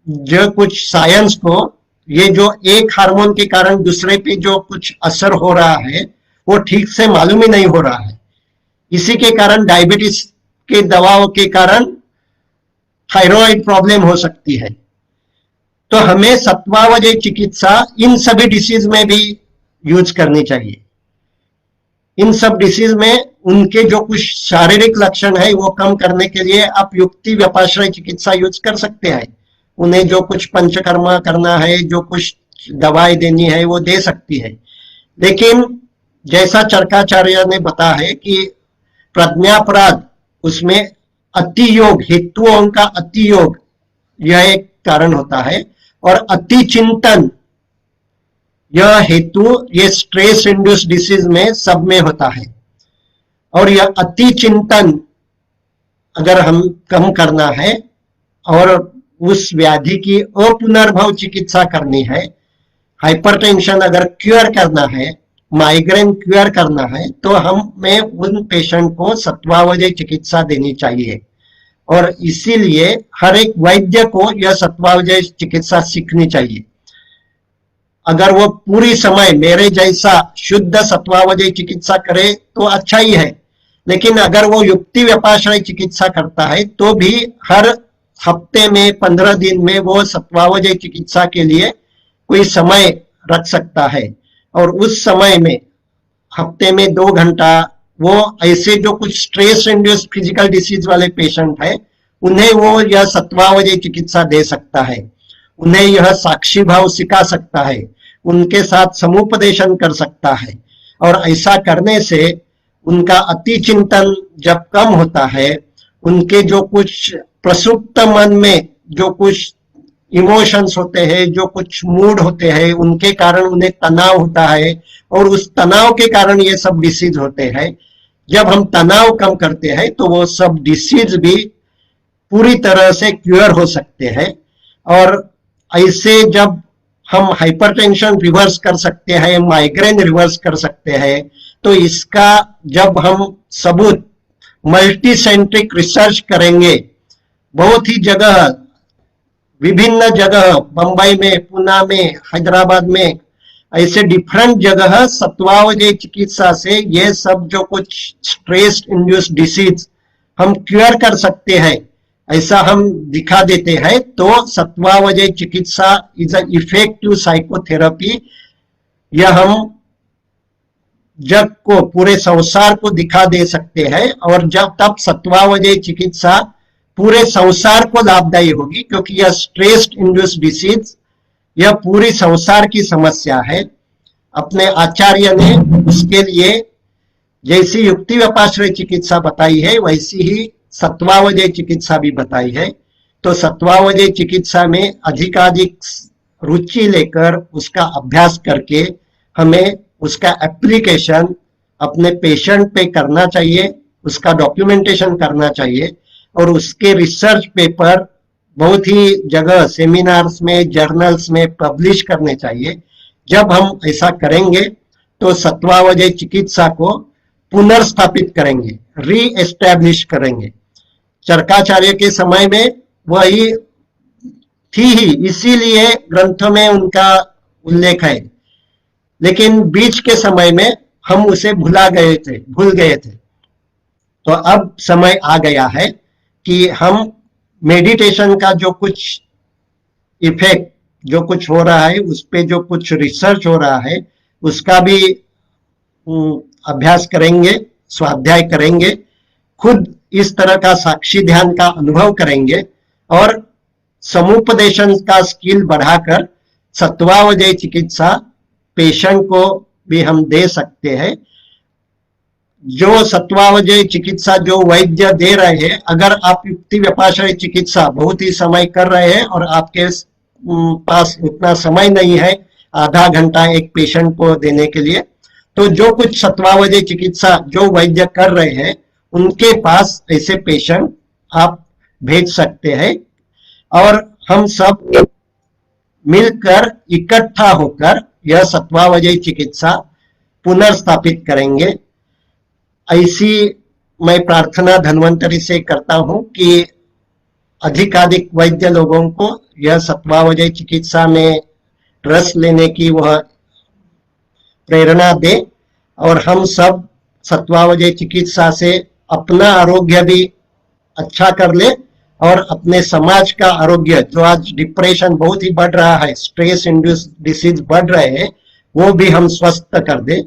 जो कुछ साइंस को ये जो एक हार्मोन के कारण दूसरे पे जो कुछ असर हो रहा है वो ठीक से मालूम ही नहीं हो रहा है। इसी के कारण डायबिटीज के दवाओं के कारण थायराइड प्रॉब्लम हो सकती है। तो हमें सत्वावजय चिकित्सा इन सभी डिसीज में भी यूज करनी चाहिए। इन सब डिसीज में उनके जो कुछ शारीरिक लक्षण है वो कम करने के लिए आप युक्ति व्यपाश्रय चिकित्सा यूज कर सकते हैं। उन्हें जो कुछ पंचकर्मा करना है, जो कुछ दवाई देनी है वो दे सकती है। लेकिन जैसा चरकाचार्य ने बताया है कि प्रज्ञापराध, उसमें अति योग, हेतुओं का अति योग यह एक कारण होता है। और अति चिंतन, यह हेतु ये स्ट्रेस इंड्यूस डिसीज में सब में होता है। और यह अति चिंतन अगर हम कम करना है और उस व्याधि की अपुनर्भव चिकित्सा करनी है, हाइपरटेंशन अगर क्योर करना है, माइग्रेन क्योर करना है, तो हमें उन पेशेंट को सत्वावजय चिकित्सा देनी चाहिए। और इसीलिए हर एक वैद्य को यह सत्वावजय चिकित्सा सीखनी चाहिए। अगर वो पूरी समय मेरे जैसा शुद्ध सत्वावजय चिकित्सा करे तो अच्छा ही है, लेकिन अगर वो युक्ति व्यपाश्रय चिकित्सा करता है तो भी हर हफ्ते में 15 दिन में वो सत्वावजय चिकित्सा के लिए कोई समय रख सकता है। और उस समय में हफ्ते में 2 घंटा वो ऐसे जो कुछ स्ट्रेस इंड्यूस फिजिकल डिसीज वाले पेशेंट है उन्हें वो यह सत्वावजय चिकित्सा दे सकता है। उन्हें यह साक्षी भाव सिखा सकता है, उनके साथ समुपदेशन कर सकता है। और ऐसा करने से उनका अति चिंतन जब कम होता है, उनके जो कुछ प्रसुप्त मन में जो कुछ इमोशंस होते हैं, जो कुछ मूड होते हैं, उनके कारण उन्हें तनाव होता है और उस तनाव के कारण ये सब डिसीज होते हैं। जब हम तनाव कम करते हैं तो वो सब डिसीज भी पूरी तरह से क्योर हो सकते हैं। और ऐसे जब हम हाइपरटेंशन रिवर्स कर सकते हैं, माइग्रेन रिवर्स कर सकते हैं, तो इसका जब हम सबूत मल्टी सेंट्रिक रिसर्च करेंगे, बहुत ही जगह, विभिन्न जगह, बंबई में, पुणे में, हैदराबाद में, ऐसे डिफरेंट जगह सत्वावजय चिकित्सा से ये सब जो कुछ स्ट्रेस इंड्यूस डिसीज हम क्योर कर सकते हैं, ऐसा हम दिखा देते हैं। तो सत्वावजय चिकित्सा इज अ इफेक्टिव साइकोथेरेपी। यह हम जग को, पूरे संसार को दिखा दे सकते हैं। और जब तब सत्वावजय चिकित्सा पूरे संसार को लाभदायी होगी, क्योंकि यह स्ट्रेस इंड्यूस डिसीज यह पूरी संसार की समस्या है। अपने आचार्य ने उसके लिए जैसी युक्ति व्यपाश्रय चिकित्सा बताई है वैसी ही सत्वावजय चिकित्सा भी बताई है। तो सत्वावजय चिकित्सा में अधिकाधिक रुचि लेकर उसका अभ्यास करके हमें उसका एप्लीकेशन अपने पेशेंट पे करना चाहिए, उसका डॉक्यूमेंटेशन करना चाहिए और उसके रिसर्च पेपर बहुत ही जगह सेमिनार्स में, जर्नल्स में पब्लिश करने चाहिए। जब हम ऐसा करेंगे तो सत्वावजय चिकित्सा को पुनर्स्थापित करेंगे, री एस्टैब्लिश करेंगे। चरकाचार्य के समय में वही थी ही, इसीलिए ग्रंथों में उनका उल्लेख है। लेकिन बीच के समय में हम उसे भूल गए थे। तो अब समय आ गया है कि हम मेडिटेशन का जो कुछ इफेक्ट, जो कुछ हो रहा है, उस पे जो कुछ रिसर्च हो रहा है, उसका भी अभ्यास करेंगे, स्वाध्याय करेंगे, खुद इस तरह का साक्षी ध्यान का अनुभव करेंगे और समुपदेशन का स्किल बढ़ाकर सत्वावजय चिकित्सा पेशेंट को भी हम दे सकते हैं। जो सत्वावजय चिकित्सा जो वैद्य दे रहे हैं, अगर आप युक्ति व्यपाश्रय चिकित्सा बहुत ही समय कर रहे हैं और आपके पास उतना समय नहीं है आधा घंटा एक पेशेंट को देने के लिए, तो जो कुछ सत्वावजय चिकित्सा जो वैद्य कर रहे हैं उनके पास ऐसे पेशेंट आप भेज सकते हैं और हम सब मिलकर इकट्ठा होकर यह सत्वावजय चिकित्सा पुनर्स्थापित करेंगे। ऐसी मैं प्रार्थना धन्वंतरि से करता हूं कि अधिकाधिक वैद्य लोगों को यह सत्वावजय चिकित्सा में रस लेने की वह प्रेरणा दे और हम सब सत्वावजय चिकित्सा से अपना आरोग्य भी अच्छा कर ले और अपने समाज का आरोग्य, जो आज डिप्रेशन बहुत ही बढ़ रहा है, स्ट्रेस इंड्यूस डिसीज बढ़ रहे हैं, वो भी हम स्वस्थ कर दे।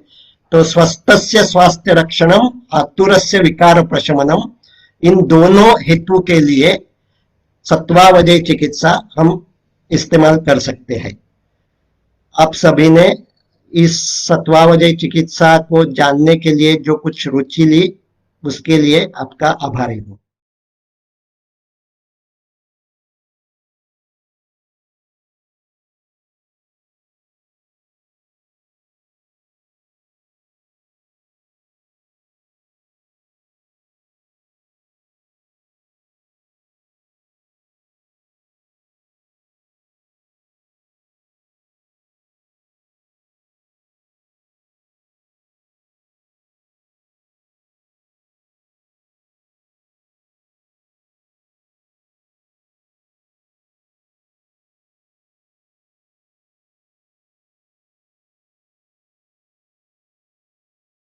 तो स्वस्थस्य स्वास्थ्य रक्षणम, आतुरस्य विकार प्रशमनम, इन दोनों हेतु के लिए सत्वावजय चिकित्सा हम इस्तेमाल कर सकते हैं। आप सभी ने इस सत्वावजय चिकित्सा को जानने के लिए जो कुछ रुचि ली, उसके लिए आपका आभारी हूं।